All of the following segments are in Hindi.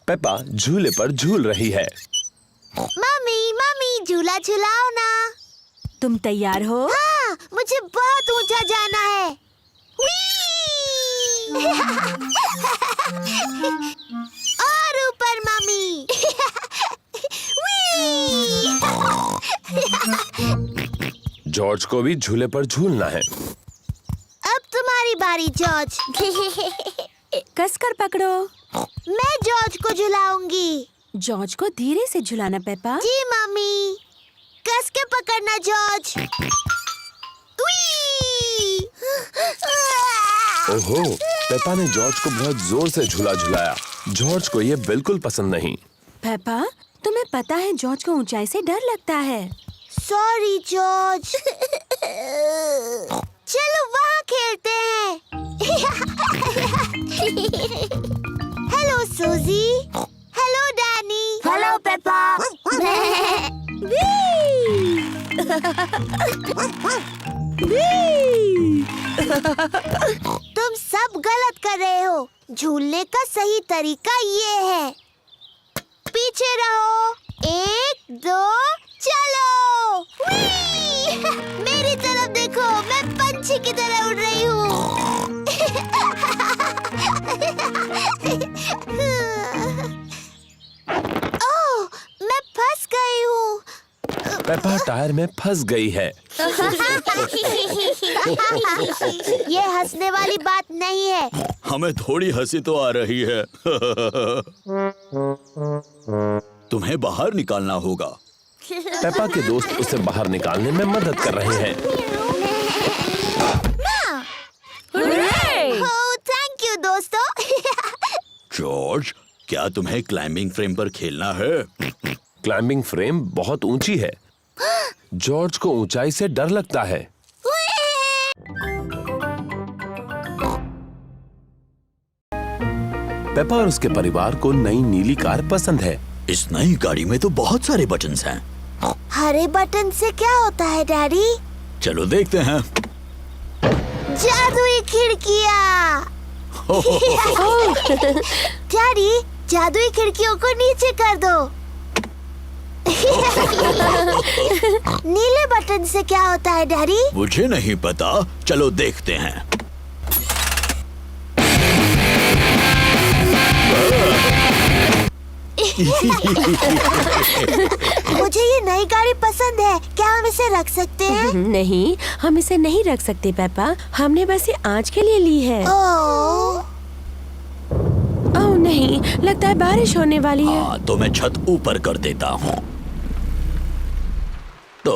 पेपा झूले पर झूल रही है। मम्मी मम्मी झूला झुलाओ ना। तुम तैयार हो? हाँ, मुझे बहुत ऊंचा जाना है। और ऊपर मम्मी। जॉर्ज को भी झूले पर झूलना है। अब तुम्हारी बारी जॉर्ज। कसकर पकड़ो। मैं जॉर्ज को झुलाऊंगी। जॉर्ज को धीरे से झुलाना पेपा। जी मम्मी। कस के पकड़ना जॉर्ज। ओहो, पेपा ने जॉर्ज को बहुत जोर से झूला झुलाया। जॉर्ज को ये बिल्कुल पसंद नहीं। पेपा, तुम्हें पता है जॉर्ज को ऊंचाई से डर लगता है। Sorry George. चलो वहाँ खेलते हैं। हेलो सूजी। Hello Danny. Hello Peppa. तुम सब गलत कर रहे हो। झूलने का सही तरीका ये है। पीछे रहो। 1 2 चलो। मेरी तरफ देखो, मैं पंछी की तरह उड़ रही हूँ। ओह, मैं फंस गई हूँ। पेपा टायर में फंस गई है। ये हंसने वाली बात नहीं है। हमें थोड़ी हंसी तो आ रही है। तुम्हें बाहर निकालना होगा। पेपा के दोस्त उसे बाहर निकालने में मदद कर रहे हैं। थैंक यू दोस्तों। जॉर्ज, क्या तुम्हें क्लाइंबिंग फ्रेम पर खेलना है? क्लाइंबिंग फ्रेम बहुत ऊंची है। जॉर्ज को ऊंचाई से डर लगता है। पेपा और उसके परिवार को नई नीली कार पसंद है। इस नई गाड़ी में तो बहुत सारे बटन्स हैं। हरे बटन से क्या होता है डैडी? चलो देखते हैं। जादुई खिड़कियाँ। डैडी, जादुई खिड़कियों को नीचे कर दो। नीले बटन से क्या होता है डैडी? मुझे नहीं पता, चलो देखते हैं। मुझे ये नई गाड़ी पसंद है। क्या हम इसे रख सकते हैं? नहीं, हम इसे नहीं रख सकते पेपा। हमने बस ये आज के लिए ली है। ओह नहीं, लगता है बारिश होने वाली है। हाँ, तो मैं छत ऊपर कर देता हूँ। तो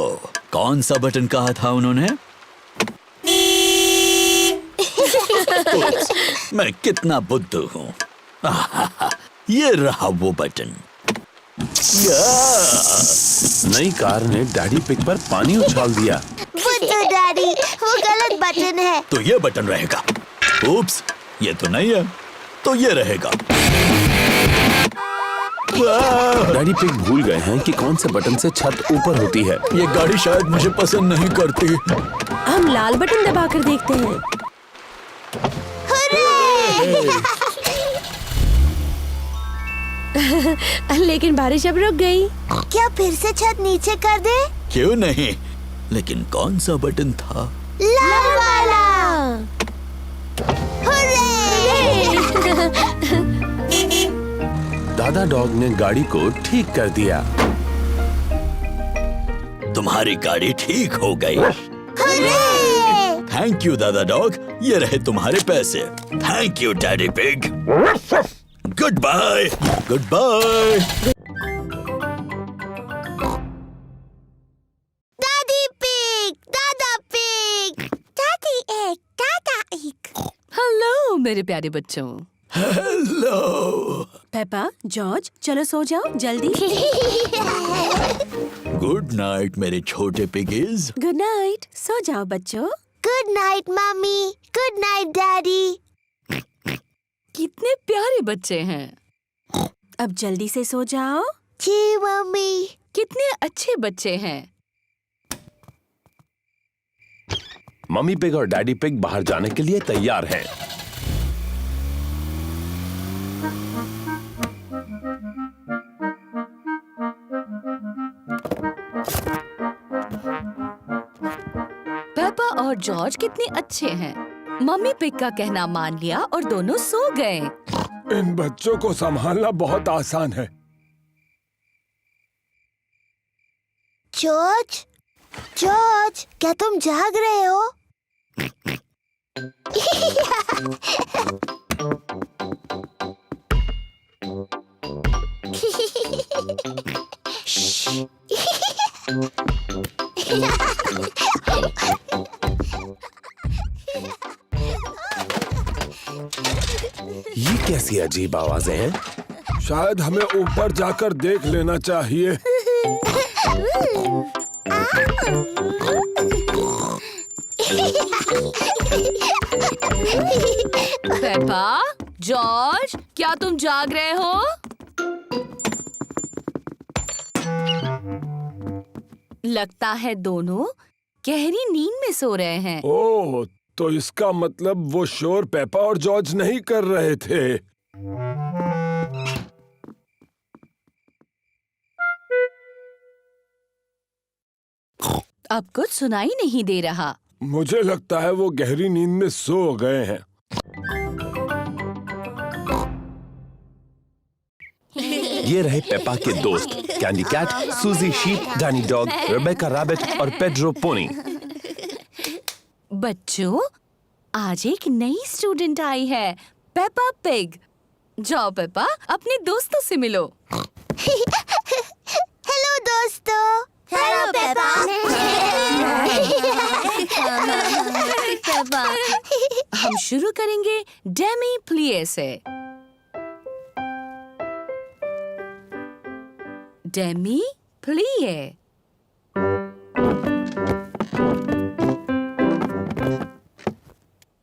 कौन सा बटन कहा था उन्होंने? मैं कितना बुद्धू हूँ। ये रहा वो बटन। नई कार ने डैडी पिग पर पानी उछाल दिया। बुद्धू डैडी, वो गलत बटन है। तो ये बटन रहेगा। उप्स, ये तो नहीं है, तो ये रहेगा। डैडी पिग भूल गए हैं कि कौन से बटन से छत ऊपर होती है। ये गाड़ी शायद मुझे पसंद नहीं करती। हम लाल बटन दबाकर देखते हैं। लेकिन बारिश अब रुक गई। क्या फिर से छत नीचे कर दे? क्यों नहीं, लेकिन कौन सा बटन था? लाल वाला। दादा डॉग ने गाड़ी को ठीक कर दिया। तुम्हारी गाड़ी ठीक हो गई। थैंक यू दादा डॉग, ये रहे तुम्हारे पैसे। Thank you Daddy Pig. Good bye. Good bye. दादी पिग, दादा पिग, दादी एक, दादा एक। हेलो मेरे प्यारे बच्चों। हेलो। पेपा, जॉर्ज, चलो सो जाओ जल्दी। गुड नाइट मेरे छोटे पिगीज। Good night. सो जाओ बच्चों। Good night mummy. Good night daddy. कितने प्यारे बच्चे हैं। अब जल्दी से सो जाओ। जी मम्मी। कितने अच्छे बच्चे हैं। मम्मी पिग और डैडी पिग बाहर जाने के लिए तैयार हैं। जॉर्ज कितने अच्छे हैं। मम्मी पिग का कहना मान लिया और दोनों सो गए। इन बच्चों को संभालना बहुत आसान है। जॉर्ज, जॉर्ज, क्या तुम जाग रहे हो? ये कैसी अजीब आवाजें हैं? शायद हमें ऊपर जाकर देख लेना चाहिए। पेपा, जॉर्ज, क्या तुम जाग रहे हो? लगता है दोनों गहरी नींद में सो रहे हैं। ओह, तो इसका मतलब वो शोर पेपा और जॉर्ज नहीं कर रहे थे। अब कुछ सुनाई नहीं दे रहा। मुझे लगता है वो गहरी नींद में सो गए हैं। ये रहे पेपा के दोस्त, Candy Cat, Suzy Sheep, Danny Dog, Rebecca Rabbit और पेड्रो पोनी। बच्चों, आज एक नई स्टूडेंट आई है, पेपा पिग। जाओ पेपा, अपने दोस्तों से मिलो। हेलो दोस्तों। Hello Peppa. हम शुरू करेंगे डेमी प्लिए से। डेमी प्लिए।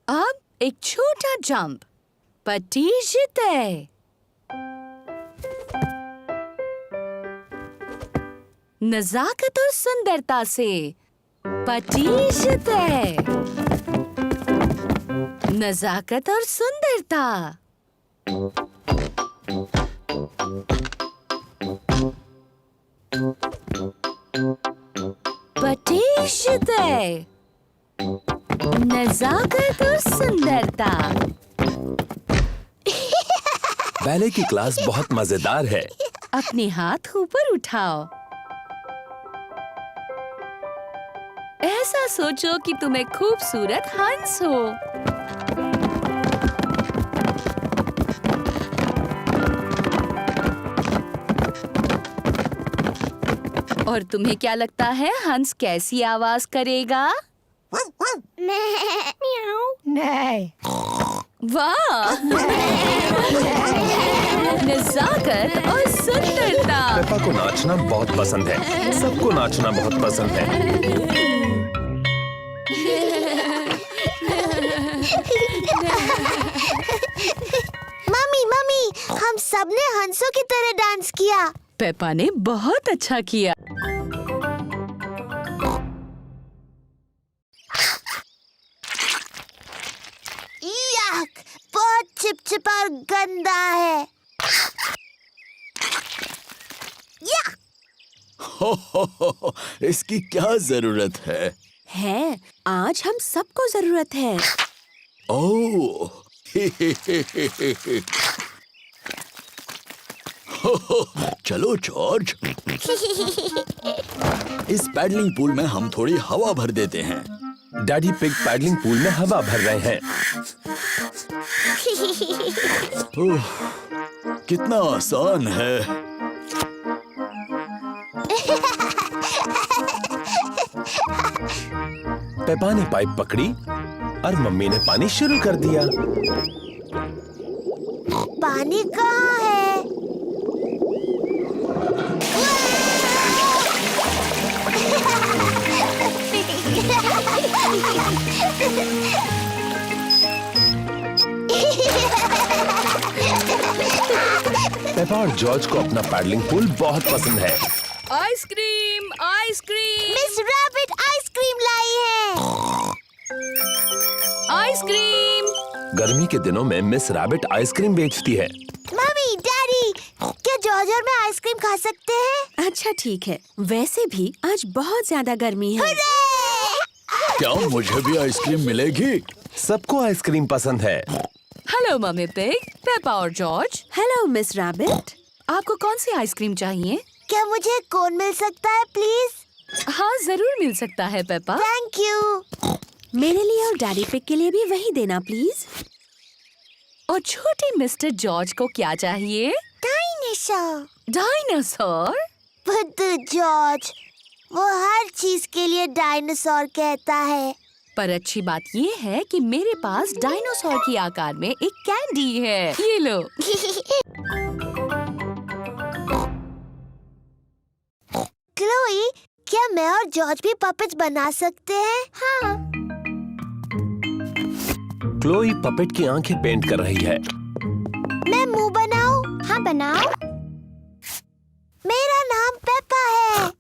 अब एक छोटा जंप, पटीजिते। नजाकत और सुंदरता से, पटीजिते। नजाकत और सुंदरता। पटीजिते। नजाकत और सुंदरता। बैले की क्लास बहुत मजेदार है। अपने हाथ ऊपर उठाओ। ऐसा सोचो कि तुम एक खूबसूरत हंस हो। और तुम्हें क्या लगता है हंस कैसी आवाज करेगा? वाह! नजाकत और सुंदरता। पेपा को नाचना बहुत पसंद है। सबको नाचना बहुत पसंद है। मम्मी, मम्मी, हम सबने हंसों की तरह डांस किया। पेपा ने बहुत अच्छा किया। याक, बहुत चिपचिपा और गंदा है। याक! हो, इसकी क्या जरूरत है? है, आज हम सबको जरूरत है। ओह, चलो जॉर्ज, इस पैडलिंग पूल में हम थोड़ी हवा भर देते हैं। डैडी पिग पैडलिंग पूल में हवा भर रहे हैं। ओह, कितना आसान है। पेपा ने पाइप पकड़ी और मम्मी ने पानी शुरू कर दिया। पानी कहाँ है? पेपा और जॉर्ज को अपना पैडलिंग पूल बहुत पसंद है। Ice cream, ice cream, miss rabbit ice cream लाई है। आइसक्रीम। गर्मी के दिनों में मिस रैबिट आइसक्रीम बेचती है। मम्मी, डैडी, क्या जॉर्ज और मैं आइसक्रीम खा सकते हैं? अच्छा ठीक है, वैसे भी आज बहुत ज्यादा गर्मी है। हुर्रे! क्या मुझे भी आइसक्रीम मिलेगी? सबको आइसक्रीम पसंद है। हेलो मम्मी पिग, पेपा और जॉर्ज। Hello miss rabbit. आपको कौन सी आइसक्रीम चाहिए? क्या मुझे कोन मिल सकता है प्लीज? हाँ, जरूर मिल सकता है पेपा। Thank you. मेरे लिए और डैडी पिग के लिए भी वही देना प्लीज। और छोटे मिस्टर जॉर्ज को क्या चाहिए? डायनासोर। डायनासोर? बुद्धू जॉर्ज, वो हर चीज के लिए डायनासोर कहता है। पर अच्छी बात ये है कि मेरे पास डायनासोर की आकार में एक कैंडी है। ये लो। क्लोई, क्या मैं और जॉर्ज भी पपेट्स बना सकते हैं? हाँ। क्लोई पपेट की आंखें पेंट कर रही है। मैं मुंह बनाऊं? हाँ बनाओ। मेरा नाम पेपा है।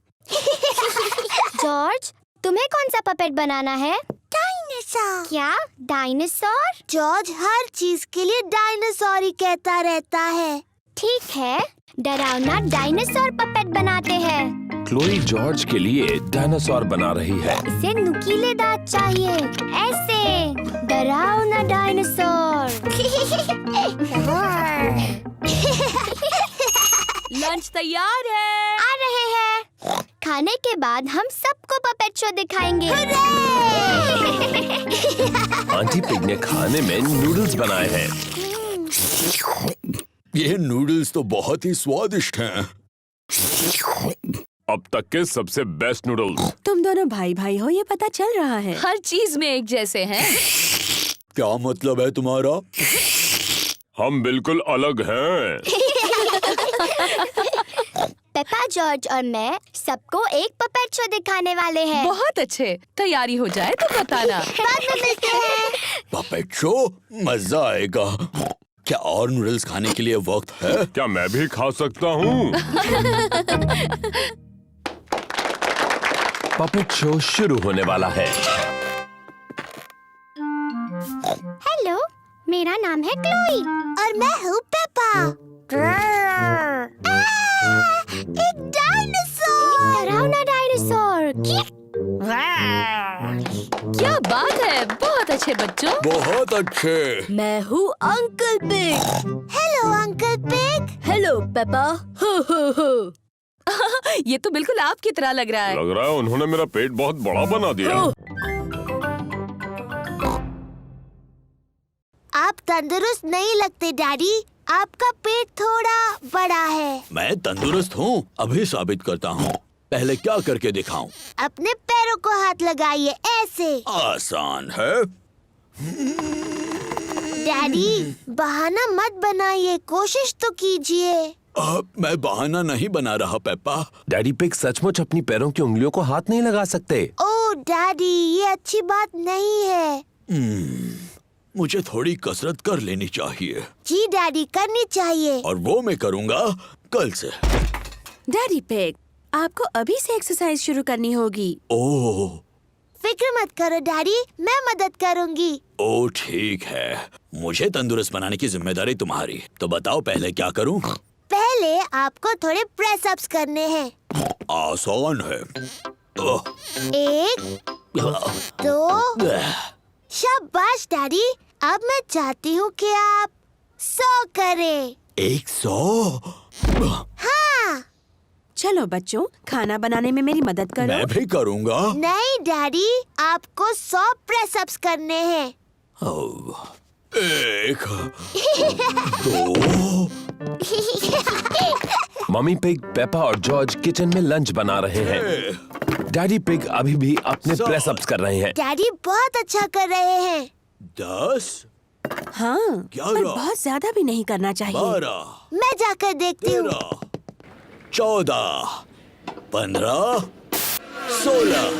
जॉर्ज, तुम्हें कौन सा पपेट बनाना है? डायनासोर। क्या डायनासोर? जॉर्ज हर चीज के लिए डायनासोर ही कहता रहता है। ठीक है, डरावना डायनासोर पपेट बनाते हैं। क्लोई जॉर्ज के लिए डायनासोर बना रही है। इसे नुकीले दांत चाहिए, ऐसे डरावना डायनासोर। लंच तैयार है। आ रहे हैं। खाने के बाद हम सबको पपेट शो दिखाएंगे। आंटी पिग ने खाने में नूडल्स बनाए हैं। ये नूडल्स तो बहुत ही स्वादिष्ट हैं। अब तक के सबसे बेस्ट नूडल्स। तुम दोनों भाई भाई हो ये पता चल रहा है। हर चीज में एक जैसे हैं। क्या मतलब है तुम्हारा? हम बिल्कुल अलग हैं। पेपा, जॉर्ज और मैं सबको एक पपेट शो दिखाने वाले हैं। बहुत अच्छे। तैयारी हो जाए तो बताना। बाद में मिलते हैं। Puppet show? मजा आएगा। क्या और नूडल्स खाने के लिए वक्त है? क्या मैं भी खा सकता हूँ? पपेट शो शुरू होने वाला है। हेलो, मेरा नाम है क्लोई। और मैं हूँ पेपा। एक डायनासोर। डरावना डायनासोर। क्या बात है, बहुत अच्छे बच्चों। बहुत अच्छे। मैं हूँ uncle pig. Hello uncle pig. Hello Peppa. हो हो हो। ये तो बिल्कुल आपकी तरह लग रहा है। लग रहा है उन्होंने मेरा पेट बहुत बड़ा बना दिया। आप तंदुरुस्त नहीं लगते डैडी। आपका पेट थोड़ा बड़ा है। मैं तंदुरुस्त हूँ, अभी साबित करता हूँ। पहले क्या करके दिखाऊं? अपने पैरों को हाथ लगाइए, ऐसे। आसान है। डैडी, बहाना मत बनाइए, कोशिश तो कीजिए। मैं बहाना नहीं बना रहा पेप्पा। डैडी पिग सचमुच अपनी पैरों की उंगलियों को हाथ नहीं लगा सकते। ओह डैडी, ये अच्छी बात नहीं है। मुझे थोड़ी कसरत कर लेनी चाहिए। जी डैडी, करनी चाहिए। और वो मैं करूँगा कल से। डैडी पिग, आपको अभी से एक्सरसाइज शुरू करनी होगी। ओह, फिक्र मत करो डैडी, मैं मदद करूंगी। ओह ठीक है। मुझे तंदुरुस्त बनाने की जिम्मेदारी तुम्हारी। तो बताओ पहले क्या करूँ? पहले आपको थोड़े प्रेस अप्स करने हैं। आसान है। ओह, 1, 2। शाबाश डैडी। अब मैं चाहती हूँ कि आप 100 करें। 100? हाँ। चलो बच्चों, खाना बनाने में मेरी मदद करो। मैं भी करूँगा। नहीं डैडी, आपको 100 प्रेस अप्स करने हैं। 1, 2। मम्मी पिग, पेपा और जॉर्ज किचन में लंच बना रहे हैं। डैडी पिग अभी भी अपने प्रेस अप्स कर रहे हैं। डैडी बहुत अच्छा कर रहे हैं। 10, हाँ, 11, पर बहुत ज्यादा भी नहीं करना चाहिए। 12, मैं जाकर देखती हूँ। 13, 14, 15, 16,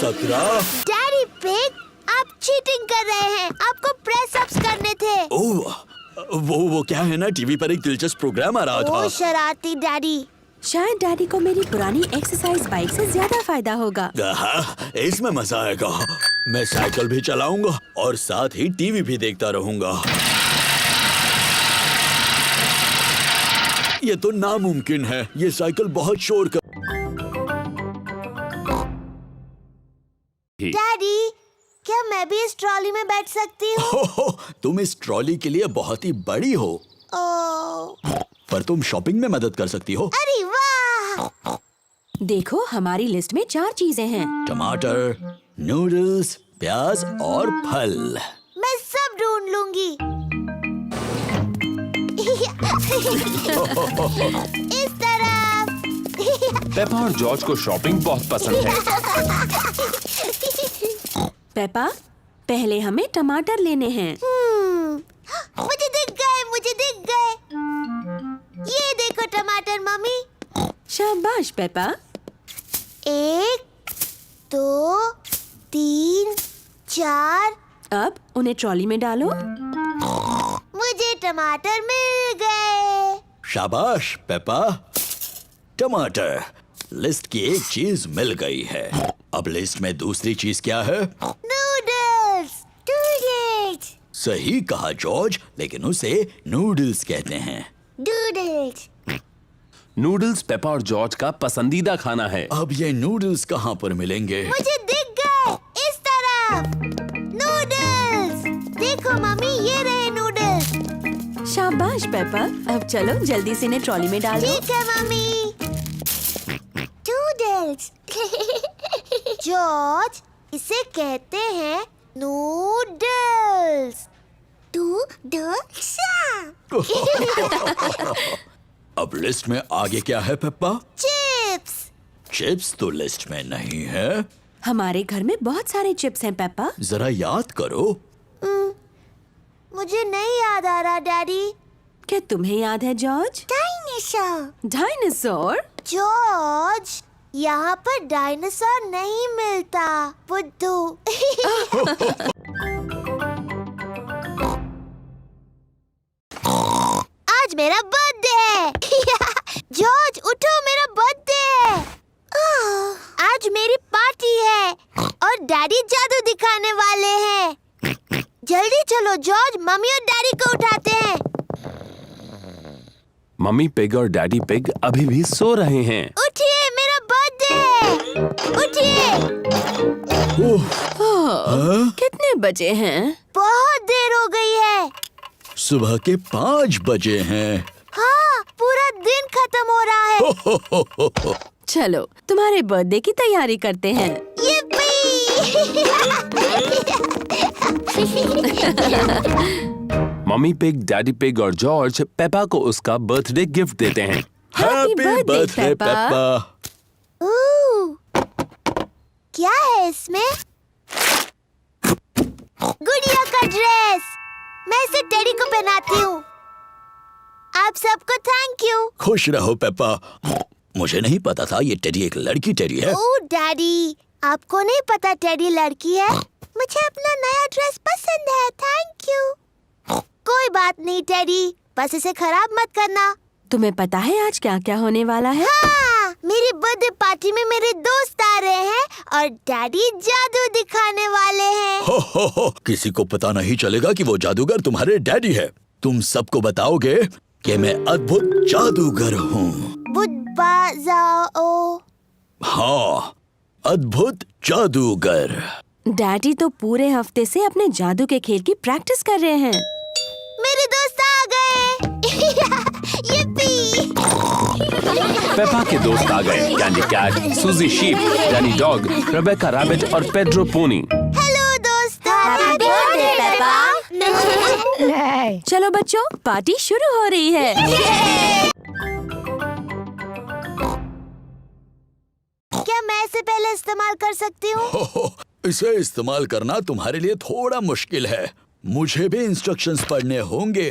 17। डैडी पिग, आप चीटिंग कर रहे हैं। आपको प्रेस अप्स करने थे। ओह, वो क्या है ना, टीवी पर एक दिलचस्प प्रोग्राम आ रहा ओ था। शरारती डैडी। शायद डैडी को मेरी पुरानी एक्सरसाइज बाइक से ज्यादा फायदा होगा। हाँ, इसमें मजा आएगा। मैं साइकिल भी चलाऊंगा और साथ ही टीवी भी देखता रहूंगा। ये तो नामुमकिन है। ये साइकिल बहुत शोर कर थी। डैडी, क्या मैं भी इस ट्रॉली में बैठ सकती हूँ? हो, तुम इस ट्रॉली के लिए बहुत ही बड़ी हो, ओह, पर तुम शॉपिंग में मदद कर सकती हो। अरे वाह! देखो हमारी लिस्ट में 4 चीजें हैं। टमाटर, नूडल्स, प्याज और फल। मैं सब ढूंढ लूंगी। इस तरफ। पेपा और जॉर्ज को शॉपिंग बहुत पसंद है। पेपा, पहले हमें टमाटर लेने हैं। मुझे दिख गए, मुझे दिख गए। ये देखो टमाटर मम्मी। शाबाश पेपा। 1, 2, 3, 4। अब उन्हें ट्रॉली में डालो। मुझे टमाटर मिल गए। शाबाश पेपा। टमाटर, लिस्ट की एक चीज मिल गई है। अब लिस्ट में दूसरी चीज क्या है? नूडल्स। नूडल्स। सही कहा जॉर्ज, लेकिन उसे नूडल्स कहते हैं। नूडल्स। नूडल्स पेपा और जॉर्ज का पसंदीदा खाना है। अब ये नूडल्स कहाँ पर मिलेंगे? मुझे दिख गए, इस तरफ। नूडल्स। देखो मम्मी, ये रहे नूडल्स। शाबाश पेपा। अब चलो जल्दी से इन्हें ट्रॉली में डालो। ठीक है मम्मी। नूडल्स। जॉर्ज, इसे कहते हैं नूडल्स। नूडल्स। अब लिस्ट में आगे क्या है पेप्पा? चिप्स। चिप्स तो लिस्ट में नहीं है। हमारे घर में बहुत सारे चिप्स हैं पेपा। जरा याद करो। मुझे नहीं याद आ रहा डैडी। क्या तुम्हें याद है जॉर्ज? डायनासोर। डायनासोर? जॉर्ज, यहाँ पर डायनासोर नहीं मिलता। बुद्धू। आज मेरा बर्थडे है। जॉर्ज उठो, मेरा बर्थडे है। आज मेरी पार्टी है और डैडी जादू दिखाने वाले हैं। जल्दी चलो जॉर्ज, मम्मी और डैडी को उठाते हैं। मम्मी पिग और डैडी पिग अभी भी सो रहे हैं। उठिए, मेरा बर्थडे है। उठिए। कितने बजे हैं? बहुत देर हो गई है। सुबह के 5 बजे हैं। हाँ, पूरा दिन खत्म हो रहा है। चलो तुम्हारे बर्थडे की तैयारी करते हैं। मम्मी पिग, डैडी पिग और जॉर्ज पेपा को उसका बर्थडे गिफ्ट देते हैं। Happy birthday, Peppa. क्या है इसमें? गुड़िया का ड्रेस। मैं इसे टेडी को पहनाती हूँ। आप सबको थैंक यू। खुश रहो पेप्पा। मुझे नहीं पता था ये टेडी एक लड़की टेडी है। ओह डैडी, आपको नहीं पता टेडी लड़की है? मुझे अपना नया ड्रेस पसंद है, थैंक यू। कोई बात नहीं टेडी, बस इसे खराब मत करना। तुम्हें पता है आज क्या क्या होने वाला है? हाँ, मेरी बर्थडे पार्टी में मेरे दोस्त आ रहे हैं और डैडी जादू दिखाने वाले हैं। हो, किसी को पता नहीं चलेगा कि वो जादूगर तुम्हारे डैडी है। तुम सबको बताओगे कि मैं अद्भुत जादूगर हूँ। जाओ। हाँ, अद्भुत जादूगर। डैडी तो पूरे हफ्ते से अपने जादू के खेल की प्रैक्टिस कर रहे हैं। मेरे दोस्त आ गए। yippee! पेपा के दोस्त आ गए। Candy Cat, Suzy Sheep, Danny Dog, Rebecca Rabbit और पेड्रो पोनी। हेलो दोस्तों। Happy birthday Peppa. चलो बच्चों, पार्टी शुरू हो रही है। क्या मैं इसे पहले इस्तेमाल कर सकती हूँ? इसे इस्तेमाल करना तुम्हारे लिए थोड़ा मुश्किल है। मुझे भी इंस्ट्रक्शंस पढ़ने होंगे।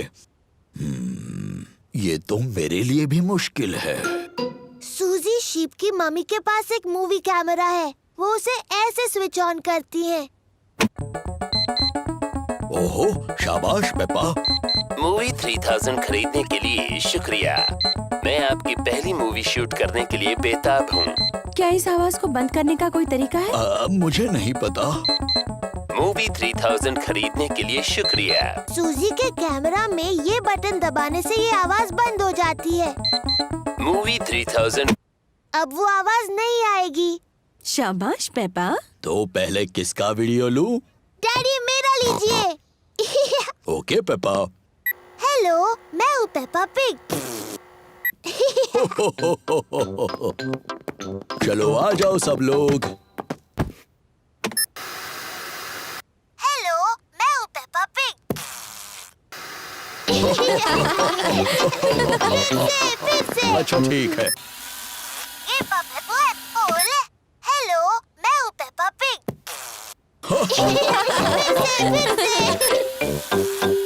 ये तो मेरे लिए भी मुश्किल है। सूजी शीप की मम्मी के पास एक मूवी कैमरा है। वो उसे ऐसे स्विच ऑन करती है। ओहो, शाबाश पेपा। मूवी 3000 खरीदने के लिए शुक्रिया। मैं आपकी पहली मूवी शूट करने के लिए बेताब हूँ। क्या इस आवाज को बंद करने का कोई तरीका है? मुझे नहीं पता। मूवी 3000 खरीदने के लिए शुक्रिया। सूजी के कैमरा में ये बटन दबाने से ये आवाज बंद हो जाती है। मूवी 3000। अब वो आवाज नहीं आएगी। शाबाश पेपा। तो पहले किसका वीडियो लूं? डैडी मेरा लीजिए। Okay Peppa. हेलो, मैं हूँ पेपा पिग। चलो आ जाओ सब लोग। हेलो, मैं हूँ पेपा पिग। फिर से। अच्छा ठीक है। ए पापा बोल। हेलो, मैं हूँ पेपा पिग। फिर से।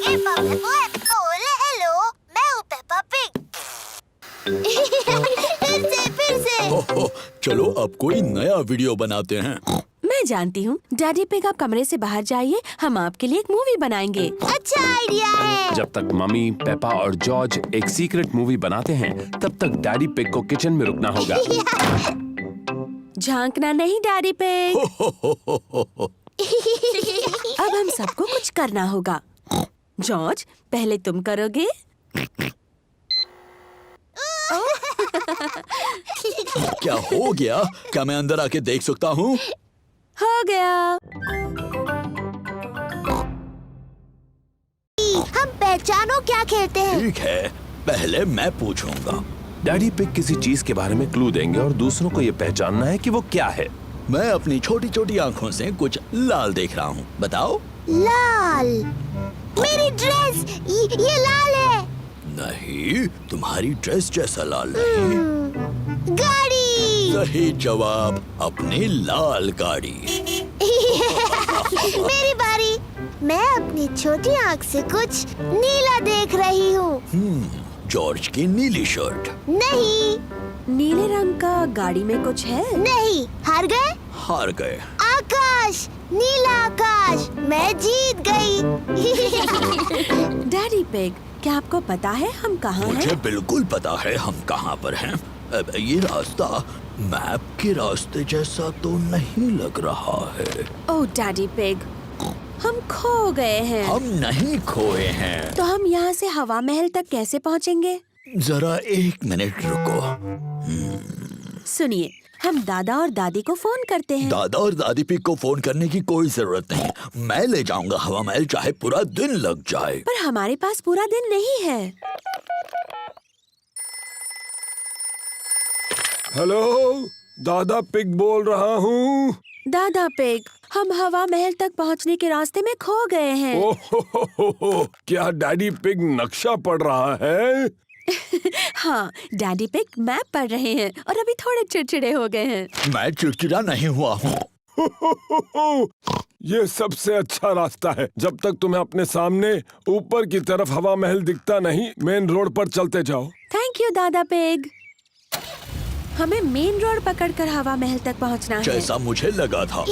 ए पापा बोल। हेलो, मैं हूँ पेपा पिग। फिर से। चलो अब कोई नया वीडियो बनाते हैं। मैं जानती हूँ। डैडी पिग, आप कमरे से बाहर जाइए, हम आपके लिए एक मूवी बनाएंगे। अच्छा आइडिया है। जब तक मम्मी, पेपा और जॉर्ज एक सीक्रेट मूवी बनाते हैं, तब तक डैडी पिग को किचन में रुकना होगा। झांकना नहीं डैडी पिग। अब हम सबको कुछ करना होगा। जॉर्ज, पहले तुम करोगे। क्या हो गया? क्या मैं अंदर आके देख सकता हूँ? हो गया। हम पहचानो क्या खेलते हैं। ठीक है, पहले मैं पूछूंगा। डैडी पिग किसी चीज के बारे में क्लू देंगे और दूसरों को ये पहचानना है कि वो क्या है। मैं अपनी छोटी छोटी आँखों से कुछ लाल देख रहा हूँ, बताओ। लाल। मेरी ड्रेस ये लाल है। नहीं, तुम्हारी ड्रेस जैसा लाल नहीं। गाड़ी। सही जवाब, अपनी लाल गाड़ी। मेरी बारी। मैं अपनी छोटी आँख से कुछ नीला देख रही हूँ। जॉर्ज की नीली शर्ट। नहीं। नीले रंग का गाड़ी में कुछ है। नहीं। हार गए। हार गए। आकाश, नीला आकाश। मैं जीत गई। डैडी पिग, क्या आपको पता है हम कहाँ हैं? मुझे बिल्कुल पता है हम कहाँ पर हैं। अब ये रास्ता मैप के रास्ते जैसा तो नहीं लग रहा है। ओह डैडी पिग, हम खो गए हैं। हम नहीं खोए हैं। तो हम यहाँ से हवा महल तक कैसे पहुँचेंगे? जरा 1 मिनट रुको। सुनिए, हम दादा और दादी को फोन करते हैं। दादा और दादी पिग को फोन करने की कोई जरूरत नहीं। मैं ले जाऊंगा हवा महल, चाहे पूरा दिन लग जाए। पर हमारे पास पूरा दिन नहीं है। हेलो, दादा पिग बोल रहा हूँ। दादा पिग, हम हवा महल तक पहुँचने के रास्ते में खो गए हैं। ओह, क्या डैडी पिग नक्शा पढ़ रहा है? हाँ, डैडी पिग मैप पढ़ रहे हैं और अभी थोड़े चिड़चिड़े हो गए हैं। मैं चिड़चिड़ा नहीं हुआ हूँ। ये सबसे अच्छा रास्ता है। जब तक तुम्हें अपने सामने ऊपर की तरफ हवा महल दिखता नहीं, मेन रोड पर चलते जाओ। थैंक यू दादा पिग। हमें मेन रोड पकड़कर हवा महल तक पहुंचना है। जैसा मुझे लगा था।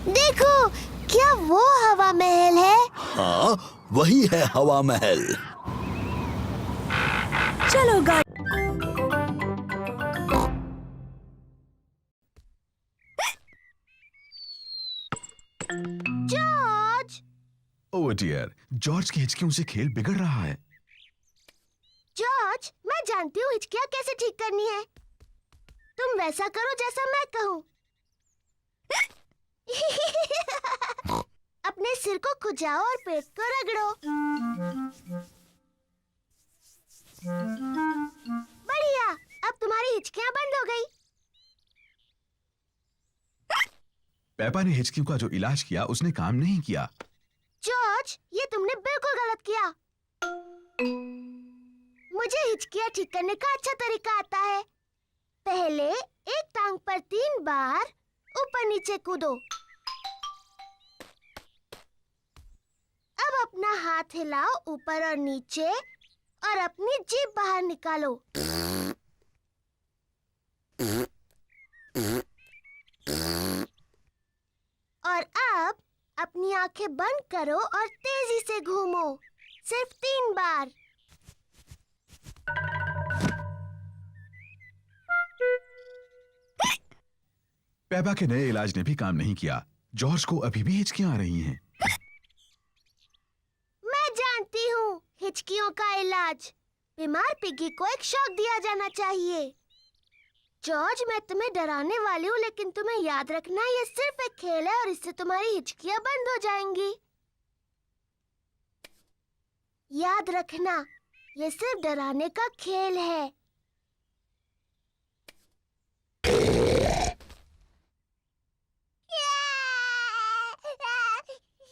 देखो, क्या वो हवा महल है? हाँ, वही है हवा महल। चलो गाड़ी। जॉर्ज। ओह डियर, जॉर्ज की हिचकियों से खेल बिगड़ रहा है। जॉर्ज, मैं जानती हूँ हिचकियाँ कैसे ठीक करनी है। तुम वैसा करो जैसा मैं कहूँ। अपने सिर को खुजाओ और पेट को रगड़ो। बढ़िया, अब तुम्हारी हिचकियाँ बंद हो गई। पेपा ने हिचकियों का जो इलाज किया उसने काम नहीं किया। जॉर्ज, ये तुमने बिल्कुल गलत किया। मुझे हिचकियाँ ठीक करने का अच्छा तरीका आता है। पहले एक टांग पर 3 बार ऊपर नीचे कूदो। अब अपना हाथ हिलाओ ऊपर और नीचे और अपनी जीभ बाहर निकालो। और अब अपनी आंखें बंद करो और तेजी से घूमो। सिर्फ 3 बार। पेपा के नए इलाज ने भी काम नहीं किया। जॉर्ज को अभी भी हिचकियां आ रही हैं। मैं जानती हूँ हिचकियों का इलाज। बीमार पिग्गी को एक शॉक दिया जाना चाहिए। जॉर्ज, मैं तुम्हें डराने वाली हूँ, लेकिन तुम्हें याद रखना ये सिर्फ एक खेल है और इससे तुम्हारी हिचकियाँ बंद हो जाएंगी। याद रखना, ये सिर्फ डराने का खेल है।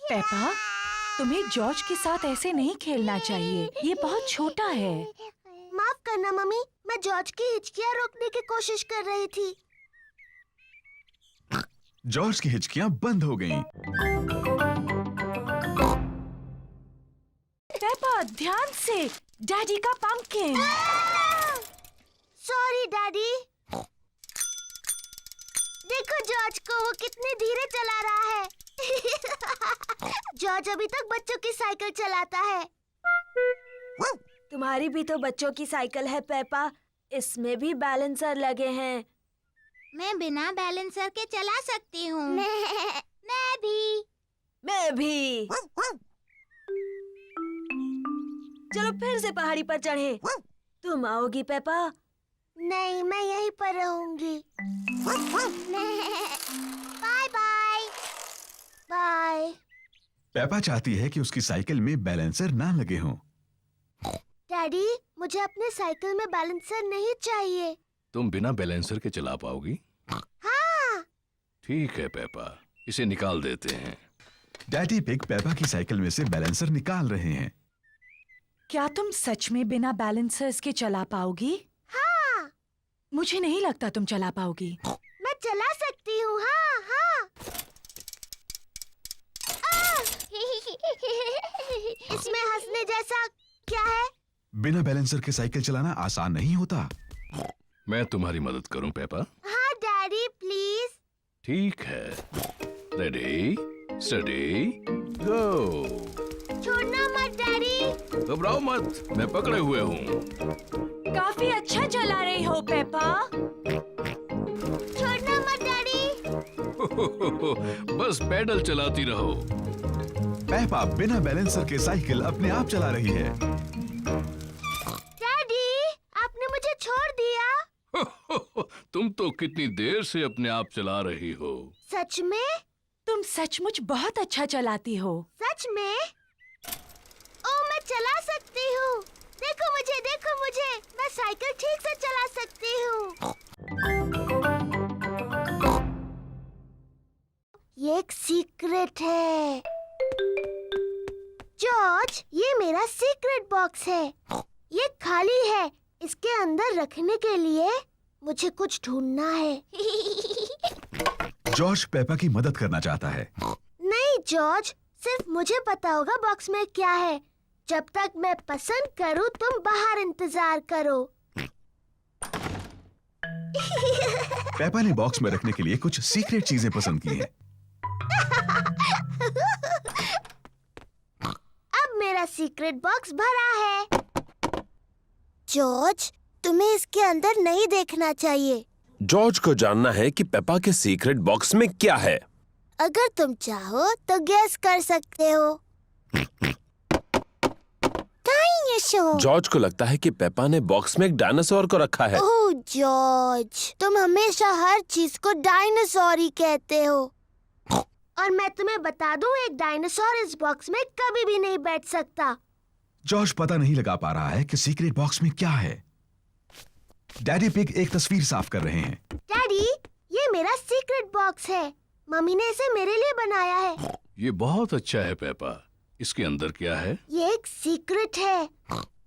पेपा, तुम्हें जॉर्ज के साथ ऐसे नहीं खेलना चाहिए। ये बहुत छोटा है। माफ करना मम्मी, मैं जॉर्ज की हिचकियाँ रोकने की कोशिश कर रही थी। जॉर्ज की हिचकियां बंद हो गईं। पेपा, ध्यान से, डैडी का पंपकिन। Sorry daddy. देखो जॉर्ज को, वो कितने धीरे चला रहा है। जॉर्ज अभी तक बच्चों की साइकिल चलाता है। तुम्हारी भी तो बच्चों की साइकिल है पेपा, इसमें भी बैलेंसर लगे हैं। मैं बिना बैलेंसर के चला सकती हूँ। मैं भी। चलो फिर से पहाड़ी पर चढ़े। तुम आओगी पेपा? नहीं, मैं यहीं पर रहूंगी। Bye bye. बाय। पेपा चाहती है कि उसकी साइकिल में बैलेंसर ना लगे हों। डैडी, मुझे अपने साइकिल में बैलेंसर नहीं चाहिए। तुम बिना बैलेंसर के चला पाओगी? हाँ। ठीक है पेपा, इसे निकाल देते हैं। डैडी पिग पेपा की साइकिल में से बैलेंसर निकाल रहे हैं। क्या तुम सच में बिना बैलेंसर्स के चला पाओगी? हाँ। मुझे नहीं लगता तुम चला पाओगी। मैं चला सकती हूँ। हाँ हाँ। इसमें हंसने जैसा क्या है? बिना बैलेंसर के साइकिल चलाना आसान नहीं होता। मैं तुम्हारी मदद करूं पेपा? हाँ डैडी, प्लीज। ठीक है, रेडी स्टडी गो। छोड़ना मत डैडी। घबराओ मत, मैं पकड़े हुए हूँ। काफी अच्छा चला रही हो पेपा। छोड़ना मत डैडी। बस पैडल चलाती रहो। पेपा बिना बैलेंसर के साइकिल अपने आप चला रही है। डैडी, आपने मुझे छोड़ दिया। तुम तो कितनी देर से अपने आप चला रही हो। सच में? तुम सचमुच बहुत अच्छा चलाती हो। सच में? ओ, मैं चला सकती हूँ। देखो मुझे, मैं साइकिल ठीक से चला सकती हूँ। ये एक सीक्रेट है। जॉर्ज, ये मेरा सीक्रेट बॉक्स है। ये खाली है। इसके अंदर रखने के लिए मुझे कुछ ढूंढना है। जॉर्ज पेपा की मदद करना चाहता है। नहीं जॉर्ज, सिर्फ मुझे पता होगा बॉक्स में क्या है। जब तक मैं पसंद करूं, तुम बाहर इंतजार करो। पेपा ने बॉक्स में रखने के लिए कुछ सीक्रेट चीजें पसंद की हैं। अब मेरा सीक्रेट बॉक्स भरा है। जॉर्ज, तुम्हें इसके अंदर नहीं देखना चाहिए। जॉर्ज को जानना है कि पेपा के सीक्रेट बॉक्स में क्या है। अगर तुम चाहो तो गैस कर सकते हो। जॉर्ज को लगता है कि पेपा ने बॉक्स में एक डायनासोर को रखा है। ओह जॉर्ज, तुम हमेशा हर चीज को डायनासोर ही कहते हो। और मैं तुम्हें बता दूं, एक डायनासोर इस बॉक्स में कभी भी नहीं बैठ सकता। जॉर्ज पता नहीं लगा पा रहा है कि सीक्रेट बॉक्स में क्या है। डैडी पिग एक तस्वीर साफ कर रहे हैं। डैडी, ये मेरा सीक्रेट बॉक्स है। मम्मी ने इसे मेरे लिए बनाया है। ये बहुत अच्छा है पेपा। इसके अंदर क्या है? ये एक सीक्रेट है।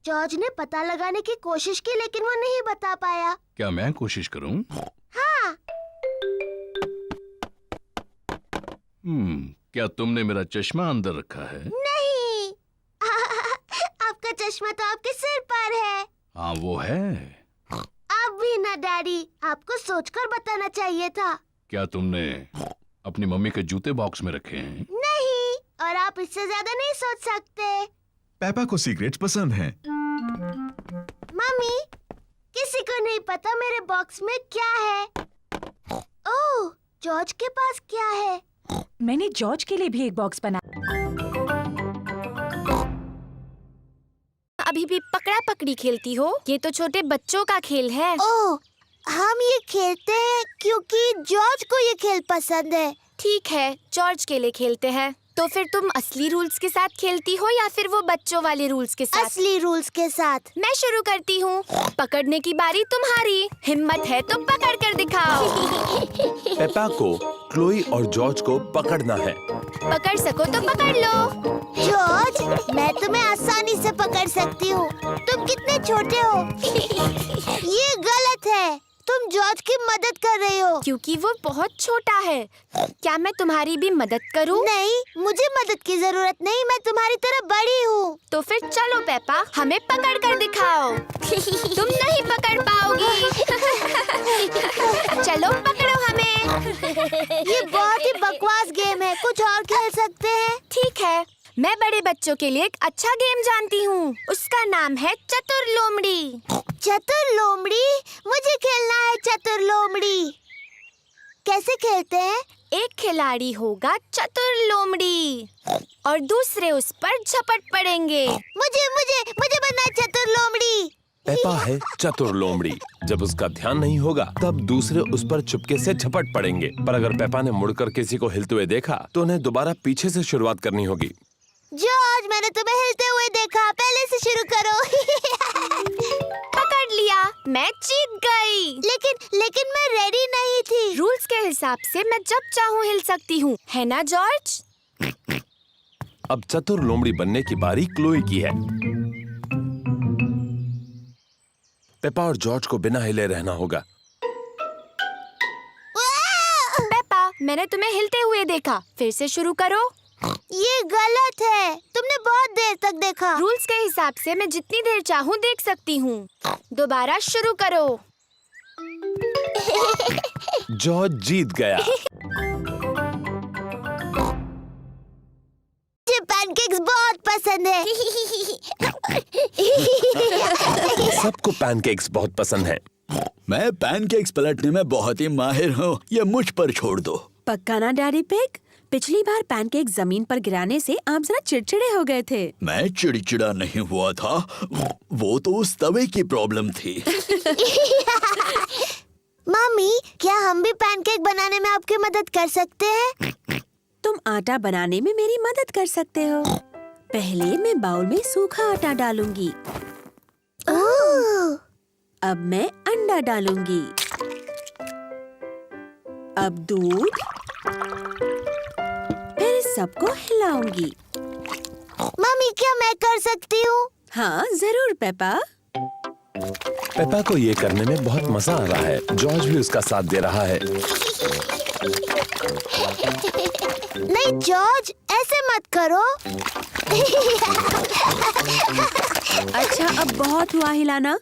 जॉर्ज ने पता लगाने की कोशिश की, लेकिन वो नहीं बता पाया। क्या मैं कोशिश करूं? हाँ। क्या तुमने मेरा चश्मा अंदर रखा है? नहीं। आपका चश्मा तो आपके सिर पर है। हाँ वो है। अब भी ना डैडी, आपको सोचकर बताना चाहिए था। क्या तुमने अपनी मम्मी के जूते बॉक्स में रखे हैं? नहीं, और आप इससे ज्यादा नहीं सोच सकते। पेपा को सीक्रेट्स पसंद हैं। मम्मी, किसी को नहीं पता मेरे बॉक्स में क्या है। ओह, जॉर्ज के पास क्या है? मैंने जॉर्ज के लिए भी एक बॉक्स बना। अभी भी पकड़ा पकड़ी खेलती हो? ये तो छोटे बच्चों का खेल है। ओह, हम ये खेलते हैं क्योंकि जॉर्ज को ये खेल पसंद है। ठीक है, जॉर्ज के लिए खेलते हैं। तो फिर तुम असली रूल्स के साथ खेलती हो या फिर वो बच्चों वाले रूल्स के साथ? असली रूल्स के साथ। मैं शुरू करती हूँ। पकड़ने की बारी तुम्हारी। हिम्मत है तो पकड़ कर दिखाओ। पेपा को क्लोई और जॉर्ज को पकड़ना है। पकड़ सको तो पकड़ लो। जॉर्ज, मैं तुम्हें आसानी से पकड़ सकती हूँ। तुम कितने छोटे हो। ये गलत है। तुम जॉर्ज की मदद कर रही हो। क्योंकि वो बहुत छोटा है। क्या मैं तुम्हारी भी मदद करूं? नहीं, मुझे मदद की जरूरत नहीं। मैं तुम्हारी तरह बड़ी हूँ। तो फिर चलो पेपा, हमें पकड़ कर दिखाओ। तुम नहीं पकड़ पाओगी। चलो पकड़ो हमें। ये बहुत ही बकवास गेम है। कुछ और खेल सकते हैं? ठीक है, मैं बड़े बच्चों के लिए एक अच्छा गेम जानती हूँ। उसका नाम है चतुर लोमड़ी। चतुर लोमड़ी? मुझे खेलना है चतुर लोमड़ी। कैसे खेलते हैं? एक खिलाड़ी होगा चतुर लोमड़ी और दूसरे उस पर झपट पड़ेंगे। मुझे मुझे मुझे बनना है चतुर लोमड़ी। पेपा है चतुर लोमड़ी। जब उसका ध्यान नहीं होगा तब दूसरे उस पर चुपके से झपट पड़ेंगे। पर अगर पेपा ने मुड़कर किसी को हिलते हुए देखा तो उन्हें दोबारा पीछे से शुरुआत करनी होगी। जॉर्ज, मैंने तुम्हें हिलते हुए देखा। पहले से शुरू करो। पकड़ लिया, मैं जीत गई। लेकिन मैं रेडी नहीं थी। रूल्स के हिसाब से मैं जब चाहूँ हिल सकती हूँ, है ना जॉर्ज? अब चतुर लोमड़ी बनने की बारी क्लोई की है। पेपा और जॉर्ज को बिना हिले रहना होगा। पेपा, मैंने तुम्हें हिलते हुए देखा। फिर से शुरू करो। ये गलत है। तुमने बहुत देर तक देखा। रूल्स के हिसाब से मैं जितनी देर चाहूँ देख सकती हूँ। दोबारा शुरू करो। जॉर्ज जीत गया। मुझे पैनकेक्स बहुत पसंद है। सबको पैनकेक्स बहुत पसंद है। मैं पैनकेक्स पलटने में बहुत ही माहिर हूँ। ये मुझ पर छोड़ दो। पक्का ना डैडी पिग? पिछली बार पैनकेक जमीन पर गिराने से आप जरा चिड़चिड़े हो गए थे। मैं चिड़चिड़ा नहीं हुआ था, वो तो उस तवे की प्रॉब्लम थी। मम्मी, क्या हम भी पैनकेक बनाने में आपकी मदद कर सकते हैं? तुम आटा बनाने में मेरी मदद कर सकते हो। पहले मैं बाउल में सूखा आटा डालूंगी। ओह! अब मैं अंडा डालूंगी। अब दूध, फिर सबको हिलाऊंगी। मम्मी, क्या मैं कर सकती हूँ? हाँ जरूर पेपा। पेपा को ये करने में बहुत मजा आ रहा है। जॉर्ज भी उसका साथ दे रहा है। नहीं जॉर्ज, ऐसे मत करो। अच्छा, अब बहुत हुआ हिलाना।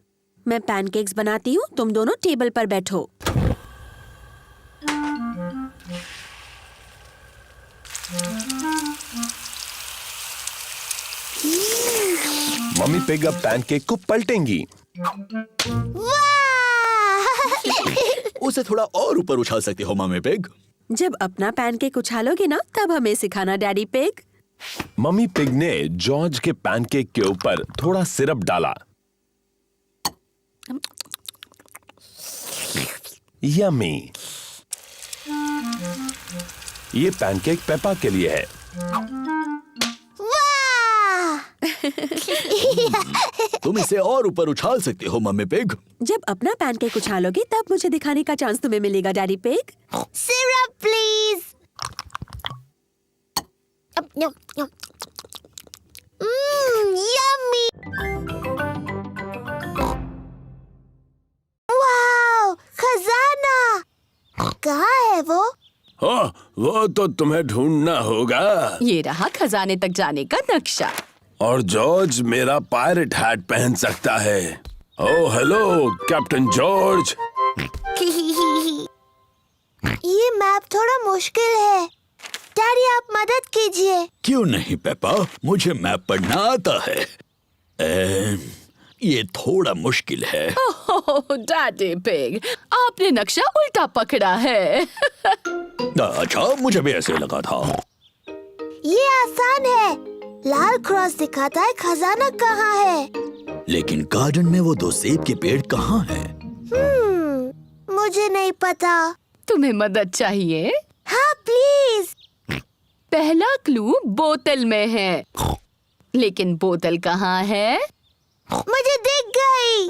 मैं पैनकेक्स बनाती हूँ, तुम दोनों टेबल पर बैठो। मम्मी पिग अब पैनकेक को पलटेंगी। उसे थोड़ा और ऊपर उछाल सकते हो मम्मी पिग। जब अपना पैनकेक उछालोगे ना, तब हमें सिखाना डैडी पिग। मम्मी पिग ने जॉर्ज के पैनकेक के ऊपर थोड़ा सिरप डाला। यम्मी। ये पैनकेक पेपा के लिए है। तुम इसे और ऊपर उछाल सकते हो मम्मी पिग। जब अपना पैनकेक उछालोगे तब मुझे दिखाने का चांस तुम्हें मिलेगा daddy pig. Syrup please. Yummy. Wow, खजाना। कहाँ है वो? हाँ, वो तो तुम्हें ढूंढना होगा। ये रहा खजाने तक जाने का नक्शा। और जॉर्ज मेरा पायरेट हैट पहन सकता है। Oh hello captain George. ये मैप थोड़ा मुश्किल है। डैडी, आप मदद कीजिए। क्यों नहीं पेपा, मुझे मैप पढ़ना आता है। ये थोड़ा मुश्किल है। ओह डैडी पिग, आपने नक्शा उल्टा पकड़ा है। अच्छा, मुझे भी ऐसे लगा था। ये आसान है। लाल क्रॉस दिखाता है खजाना कहाँ है। लेकिन गार्डन में वो दो सेब के पेड़ कहाँ हैं? मुझे नहीं पता। तुम्हें मदद चाहिए? हाँ प्लीज। पहला क्लू बोतल में है, लेकिन बोतल कहाँ है? मुझे दिख गई।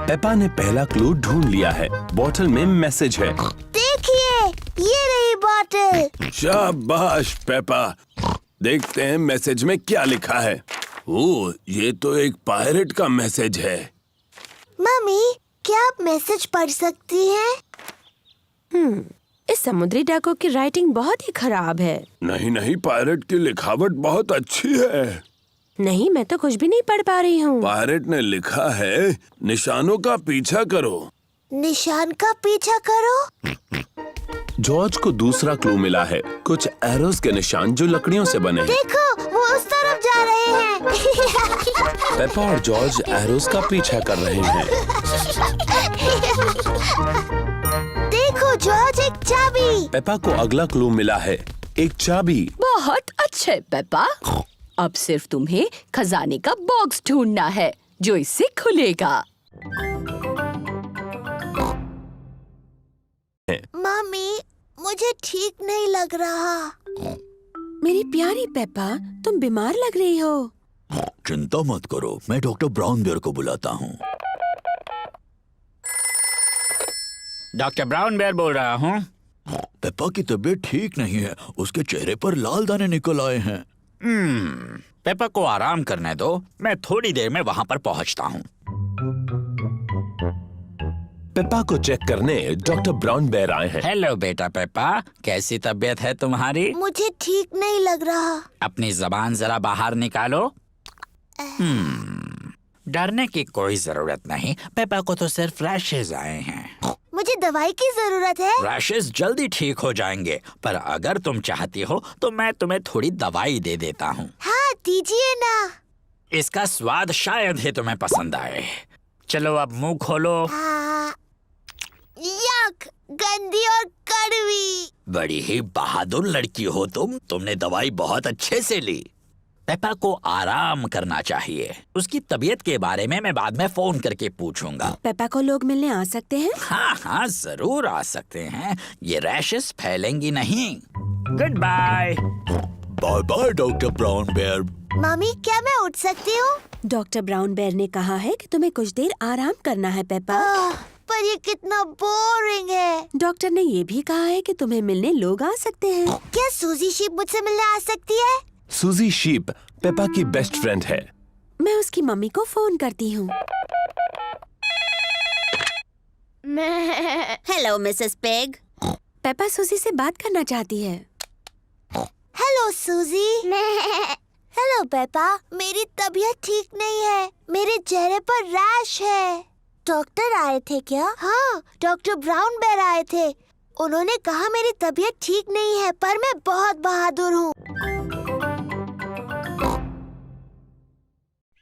पेपा ने पहला क्लू ढूंढ लिया है। बोतल में मैसेज है। देखिए, ये रही बोतल। शाबाश पेपा। देखते हैं मैसेज में क्या लिखा है। ओह, ये तो एक पायरेट का मैसेज है। मम्मी, क्या आप मैसेज पढ़ सकती हैं? इस समुद्री डाकू की राइटिंग बहुत ही खराब है। नहीं नहीं, पायरेट की लिखावट बहुत अच्छी है। नहीं, मैं तो कुछ भी नहीं पढ़ पा रही हूँ। पायरेट ने लिखा है, निशानों का पीछा करो। निशान का पीछा करो। जॉर्ज को दूसरा क्लू मिला है। कुछ एरोस के निशान जो लकड़ियों से बने हैं। देखो, वो उस तरफ जा रहे हैं। पेपा और जॉर्ज एरोस का पीछा कर रहे हैं। देखो जॉर्ज, एक चाबी। पेपा को अगला क्लू मिला है, एक चाबी। बहुत अच्छे पेपा। अब सिर्फ तुम्हें खजाने का बॉक्स ढूंढना है जो इससे खुलेगा। मम्मी, मुझे ठीक नहीं लग रहा। मेरी प्यारी पेपा, तुम बीमार लग रही हो। चिंता मत करो, मैं डॉक्टर ब्राउन बेयर को बुलाता हूँ। डॉक्टर ब्राउन बेयर बोल रहा हूँ। पेप्पा की तबीयत ठीक नहीं है, उसके चेहरे पर लाल दाने निकल आए हैं। पेपा को आराम करने दो, मैं थोड़ी देर में वहाँ पर पहुँचता हूँ। पेपा को चेक करने डॉक्टर ब्राउन बेयर आए हैं। हेलो बेटा पेपा, कैसी तबीयत है तुम्हारी? मुझे ठीक नहीं लग रहा। अपनी जबान जरा बाहर निकालो। डरने की कोई जरूरत नहीं, पेपा को तो सिर्फ रैशेज आए हैं। मुझे दवाई की जरूरत है। रैशेज जल्दी ठीक हो जाएंगे, पर अगर तुम चाहती हो तो मैं तुम्हें थोड़ी दवाई दे देता हूँ। हाँ, दीजिए ना। इसका स्वाद शायद ही तुम्हें पसंद आए। चलो अब मुंह खोलो। यक, गंदी और कड़वी। बड़ी ही बहादुर लड़की हो तुमने दवाई बहुत अच्छे से ली। पेपा को आराम करना चाहिए। उसकी तबीयत के बारे में मैं बाद में फोन करके पूछूंगा। पेपा को लोग मिलने आ सकते हैं? हाँ हाँ, जरूर आ सकते हैं। ये रैशेस फैलेंगी नहीं। Good bye. Bye bye Doctor Brown Bear. मम्मी, क्या मैं उठ सकती हूँ? डॉक्टर ब्राउन बेयर ने कहा है कि तुम्हें कुछ देर आराम करना है पेपा। पर ये कितना बोरिंग है। डॉक्टर ने ये भी कहा है कि तुम्हें मिलने लोग आ सकते हैं। क्या सूजी शीप मुझसे मिलने आ सकती है? सूजी शीप पेपा की बेस्ट फ्रेंड है। मैं उसकी मम्मी को फोन करती हूँ। Hello Mrs peg. पेपा सूजी से बात करना चाहती है। हेलो सूजी। हेलो पेपा, मेरी तबीयत ठीक नहीं है। मेरे चेहरे पर रैश है। डॉक्टर आए थे क्या? हाँ, डॉक्टर ब्राउन बेयर आए थे। उन्होंने कहा मेरी तबीयत ठीक नहीं है, पर मैं बहुत बहादुर हूँ।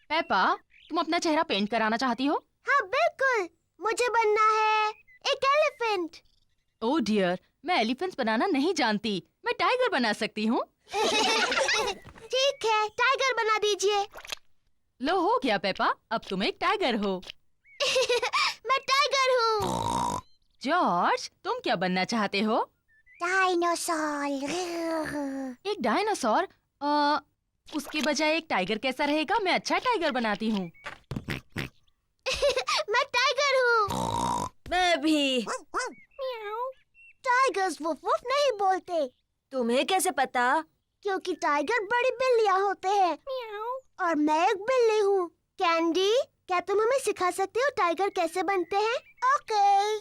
पेपा, तुम अपना चेहरा पेंट कराना चाहती हो? हाँ बिल्कुल, मुझे बनना है एक एलिफेंट। ओह डियर, मैं एलिफेंट्स बनाना नहीं जानती। मैं टाइगर बना सकती हूँ। ठीक है, टाइगर बना दीजिए। लो, हो गया पेपा, अब तुम एक टाइगर हो। मैं टाइगर हूँ। जॉर्ज, तुम क्या बनना चाहते हो? डायनासोर। एक डायनासोर? उसके बजाय एक टाइगर कैसा रहेगा? मैं अच्छा टाइगर बनाती हूँ। मैं टाइगर हूँ। मैं भी। टाइगर्स वुफ वुफ नहीं बोलते। तुम्हें कैसे पता? क्योंकि टाइगर बड़ी बिल्लियाँ होते हैं और मैं एक बिल्ली हूँ। कैंडी, क्या तुम हमें सिखा सकते हो टाइगर कैसे बनते हैं? ओके।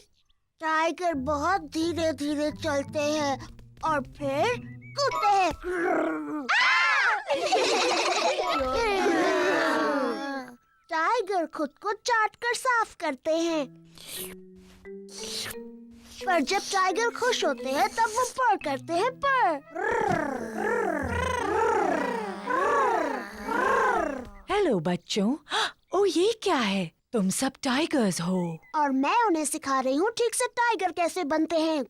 टाइगर बहुत धीरे धीरे चलते हैं और फिर कूदते हैं। टाइगर खुद को चाट कर साफ करते हैं, पर जब टाइगर खुश होते हैं तब वो पर करते हैं पर। हेलो बच्चों। ओ, ये क्या है? तुम सब टाइगर्स हो। और मैं उन्हें सिखा रही हूँ ठीक से टाइगर कैसे बनते हैं।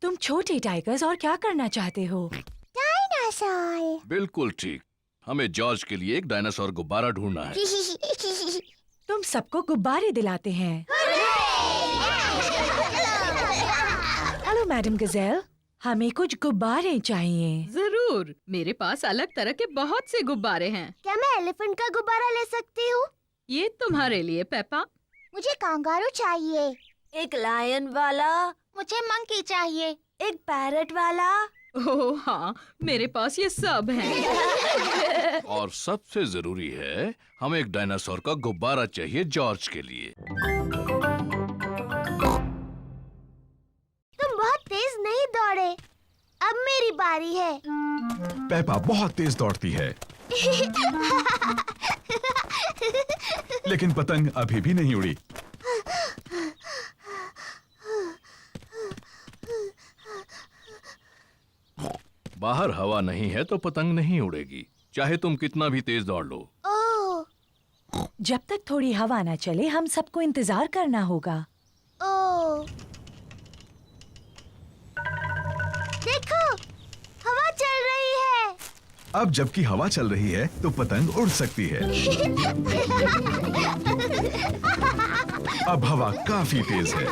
तुम छोटे टाइगर्स और क्या करना चाहते हो? डायनासोर। बिल्कुल ठीक। हमें जॉर्ज के लिए एक डायनासोर गुब्बारा ढूंढना है। तुम सबको गुब्बारे दिलाते हैं। हेलो मैडम गजेल, हमें कुछ गुब्बारे चाहिए। जरूर, मेरे पास अलग तरह के बहुत से गुब्बारे हैं। क्या मैं एलिफेंट का गुब्बारा ले सकती हूँ? ये तुम्हारे लिए पेपा। मुझे कांगारू चाहिए। एक लायन वाला, मुझे मंकी चाहिए। एक पैरट वाला। ओह हाँ, मेरे पास ये सब हैं। और सबसे जरूरी है, हमें एक डायनासोर का गुब्बारा चाहिए जॉर्ज के लिए। तुम बहुत तेज नहीं दौड़े। अब मेरी बारी है। पेपा बहुत तेज दौड़ती है, लेकिन पतंग अभी भी नहीं उड़ी। बाहर हवा नहीं है तो पतंग नहीं उड़ेगी, चाहे तुम कितना भी तेज दौड़ लो। ओह, जब तक थोड़ी हवा न चले हम सबको इंतजार करना होगा। ओह, देखो, हवा चल रही है। अब जबकि हवा चल रही है तो पतंग उड़ सकती है। अब हवा काफी तेज है।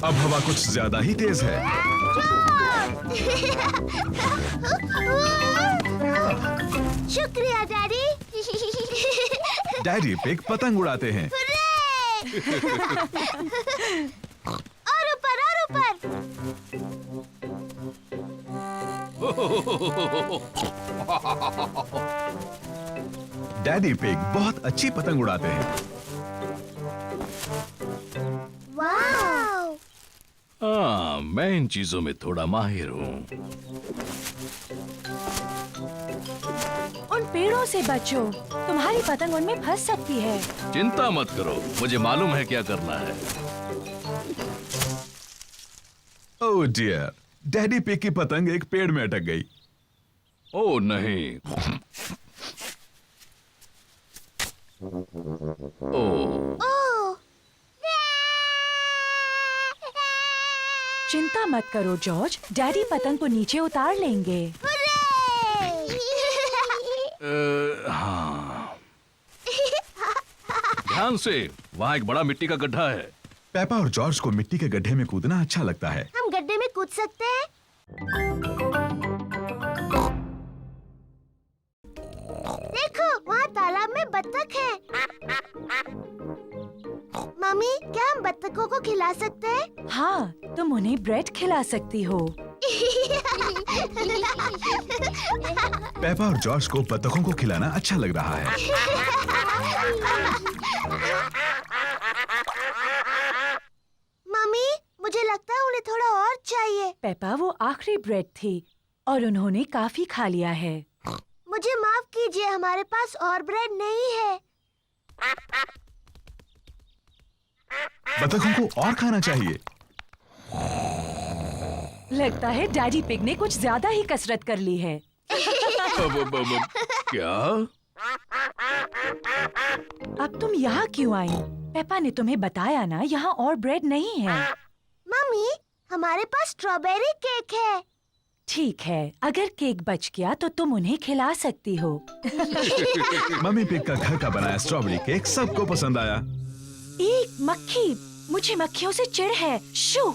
अब हवा कुछ ज्यादा ही तेज है। शुक्रिया डैडी। डैडी पिग पतंग उड़ाते हैं। और ऊपर और ऊपर। डैडी पिग बहुत अच्छी पतंग उड़ाते हैं। वाव! हाँ, मैं इन चीजों में थोड़ा माहिर हूँ। उन पेड़ों से बचो, तुम्हारी पतंग उनमें फंस सकती है। चिंता मत करो, मुझे मालूम है क्या करना है। ओह डियर, डैडी पिग की पतंग एक पेड़ में अटक गई। ओह नहीं। ओह, ओह, चिंता मत करो जॉर्ज, डैडी पतंग को नीचे उतार लेंगे। हाँ। ध्यान से, वहाँ एक बड़ा मिट्टी का गड्ढा है। पेपा और जॉर्ज को मिट्टी के गड्ढे में कूदना अच्छा लगता है। हम गड्ढे में कूद सकते हैं? देखो, वहाँ तालाब में बत्तख है। मम्मी, क्या हम बत्तखों को खिला सकते हैं? हाँ, तुम उन्हें ब्रेड खिला सकती हो। पेपा और जॉर्ज को बत्तखों को खिलाना अच्छा लग रहा है। मम्मी, मुझे लगता है उन्हें थोड़ा और चाहिए। पेपा, वो आखिरी ब्रेड थी और उन्होंने काफी खा लिया है। मुझे माफ कीजिए, हमारे पास और ब्रेड नहीं है। बत्तखों को और खाना चाहिए। लगता है डैडी पिग ने कुछ ज्यादा ही कसरत कर ली है। क्या? अब तुम यहाँ क्यों आई? पेपा ने तुम्हें बताया ना, यहाँ और ब्रेड नहीं है। मम्मी, हमारे पास स्ट्रॉबेरी केक है। ठीक है, अगर केक बच गया तो तुम उन्हें खिला सकती हो। मम्मी पिग का घर का बनाया स्ट्रॉबेरी केक सबको पसंद आया। एक मक्खी, मुझे मक्खियों से चिढ़ है। शू!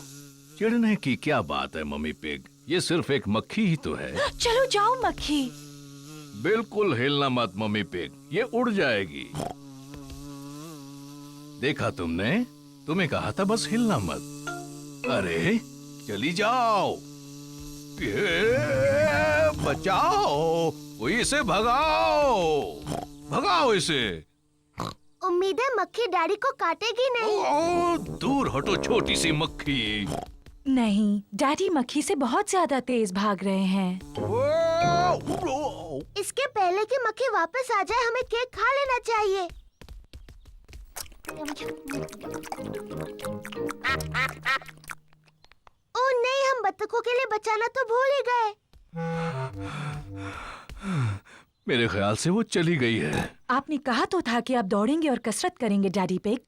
चिढ़ने की क्या बात है मम्मी पिग, ये सिर्फ एक मक्खी ही तो है। चलो जाओ मक्खी। बिल्कुल हिलना मत मम्मी पिग, ये उड़ जाएगी। देखा तुमने, तुम्हें कहा था बस हिलना मत। अरे चली जाओ, बचाओ, कोई इसे भगाओ, भगाओ इसे। उम्मीद है मक्खी डैडी को काटेगी नहीं। ओ, दूर हटो छोटी सी मक्खी। नहीं, डैडी मक्खी से बहुत ज्यादा तेज भाग रहे हैं। इसके पहले कि मक्खी वापस आ जाए, हमें केक खा लेना चाहिए। ओह नहीं, हम बत्तखों के लिए बचाना तो भूल ही गए। मेरे ख्याल से वो चली गई है। आपने कहा तो था कि आप दौड़ेंगे और कसरत करेंगे डैडी पिग।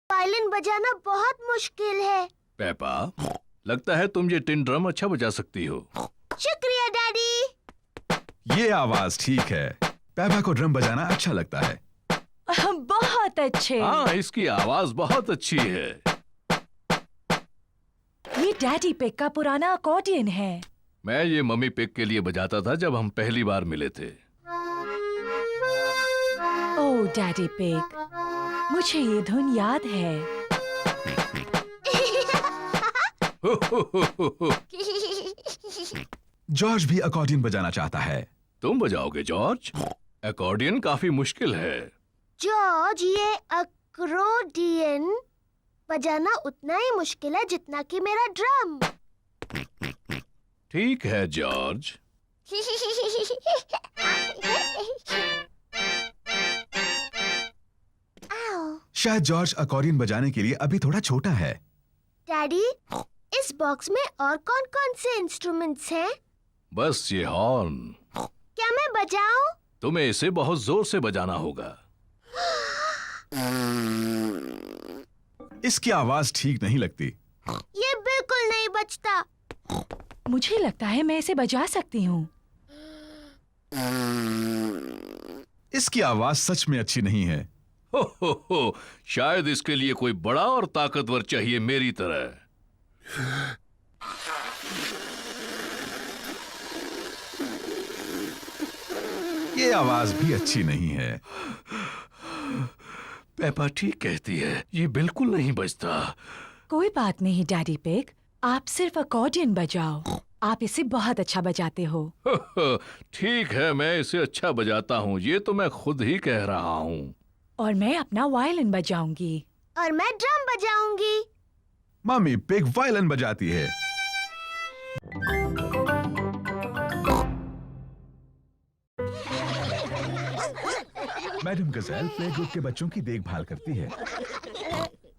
वायलिन बजाना बहुत मुश्किल है। पेपा, लगता है तुम ये टिन ड्रम अच्छा बजा सकती हो। शुक्रिया डैडी। ये आवाज ठीक है। पेपा को ड्रम बजाना अच्छा लगता है। बहुत अच्छे। हाँ, इसकी आवाज बहुत अच्छी है। ये डैडी पिग का पुराना अकॉर्डियन है। मैं ये मम्मी पिग के लिए बजाता था जब हम पहली बार मिले थे। ओह डैडी पिग, मुझे ये धुन याद है। जॉर्ज भी अकॉर्डियन बजाना चाहता है। तुम बजाओगे जॉर्ज? अकॉर्डियन काफी मुश्किल है। जॉर्ज, ये अकॉर्डियन बजाना उतना ही मुश्किल है जितना कि मेरा ड्रम। ठीक है जॉर्ज। शायद जॉर्ज अकॉर्डियन बजाने के लिए अभी थोड़ा छोटा है। डैडी, इस बॉक्स में और कौन-कौन से इंस्ट्रूमेंट्स हैं? बस ये हॉर्न। क्या मैं बजाऊं? तुम्हें इसे बहुत जोर से बजाना होगा। इसकी आवाज ठीक नहीं लगती। ये बिल्कुल नहीं बजता। मुझे लगता है मैं इसे बजा सकती हूँ। इसकी आवाज सच में अच्छी नहीं है। हो, शायद इसके लिए कोई बड़ा और ताकतवर चाहिए मेरी तरह। ये आवाज भी अच्छी नहीं है। पेपा ठीक कहती है, ये बिल्कुल नहीं बजता। कोई बात नहीं डैडी पिग, आप सिर्फ अकॉर्डियन बजाओ। आप इसे बहुत अच्छा बजाते हो। ठीक है, मैं इसे अच्छा बजाता हूँ, ये तो मैं खुद ही कह रहा हूँ। और मैं अपना वायलिन बजाऊंगी। और मैं ड्रम बजाऊंगी। मम्मी पिग वायलिन बजाती है। मैडम गज़ेल प्ले ग्रुप के बच्चों की देखभाल करती है।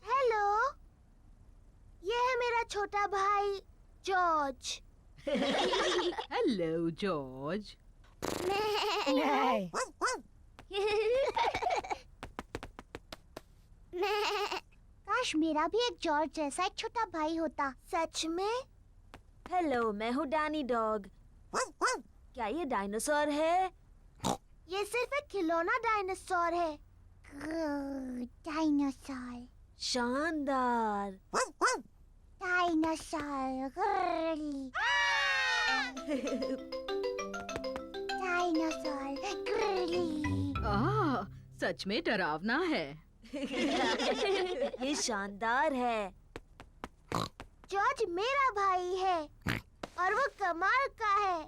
हेलो, ये है मेरा छोटा भाई जॉर्ज। Hello George. काश मेरा भी एक जॉर्ज जैसा एक छोटा भाई होता। सच में? हेलो, मैं हूँ डैनी डॉग। क्या ये डायनासोर है? ये सिर्फ एक खिलौना डायनासोर है। डायनासोर। शानदार। डायनासोर। डायनासोर। सच में डरावना है। ये शानदार है। जॉर्ज मेरा भाई है और वो कमाल का है।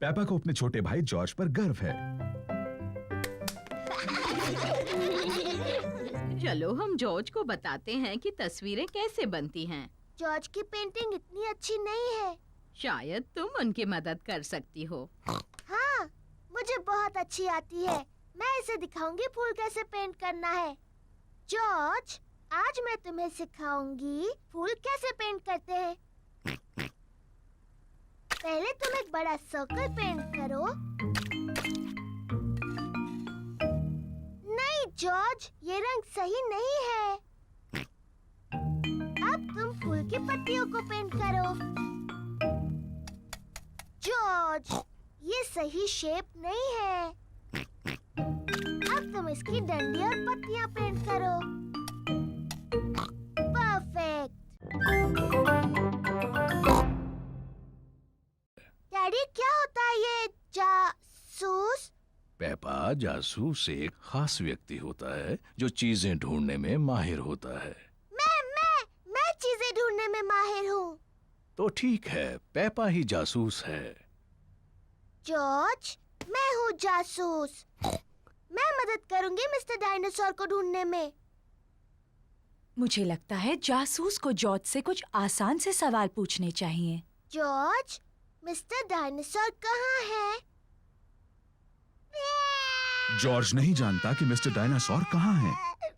पेपा को अपने छोटे भाई जॉर्ज पर गर्व है। चलो हम जॉर्ज को बताते हैं कि तस्वीरें कैसे बनती हैं। जॉर्ज की पेंटिंग इतनी अच्छी नहीं है। शायद तुम उनकी मदद कर सकती हो। हाँ, मुझे बहुत अच्छी आती है। मैं इसे दिखाऊंगी फूल कैसे पेंट करना है। जॉर्ज, आज मैं तुम्हें सिखाऊंगी फूल कैसे पेंट करते हैं। पहले तुम एक बड़ा सर्कल पेंट करो। नहीं जॉर्ज, ये रंग सही नहीं है। अब तुम फूल की पत्तियों को पेंट करो। जॉर्ज, ये सही शेप नहीं है। अब तुम इसकी डंडी और पत्तियां पेंट करो। परफेक्ट। डैडी, क्या होता है ये जासूस? पेपा, जासूस एक खास व्यक्ति होता है जो चीजें ढूंढने में माहिर होता है। मैं चीजें ढूंढने में माहिर हूँ। तो ठीक है, पेपा ही जासूस है। जॉर्ज, मैं हूँ जासूस। मैं मदद करूंगी मिस्टर डायनासोर को ढूंढने में। मुझे लगता है जासूस को जॉर्ज से कुछ आसान से सवाल पूछने चाहिए। जॉर्ज, मिस्टर डायनासोर कहाँ है? जॉर्ज नहीं जानता कि मिस्टर डायनासोर कहाँ है।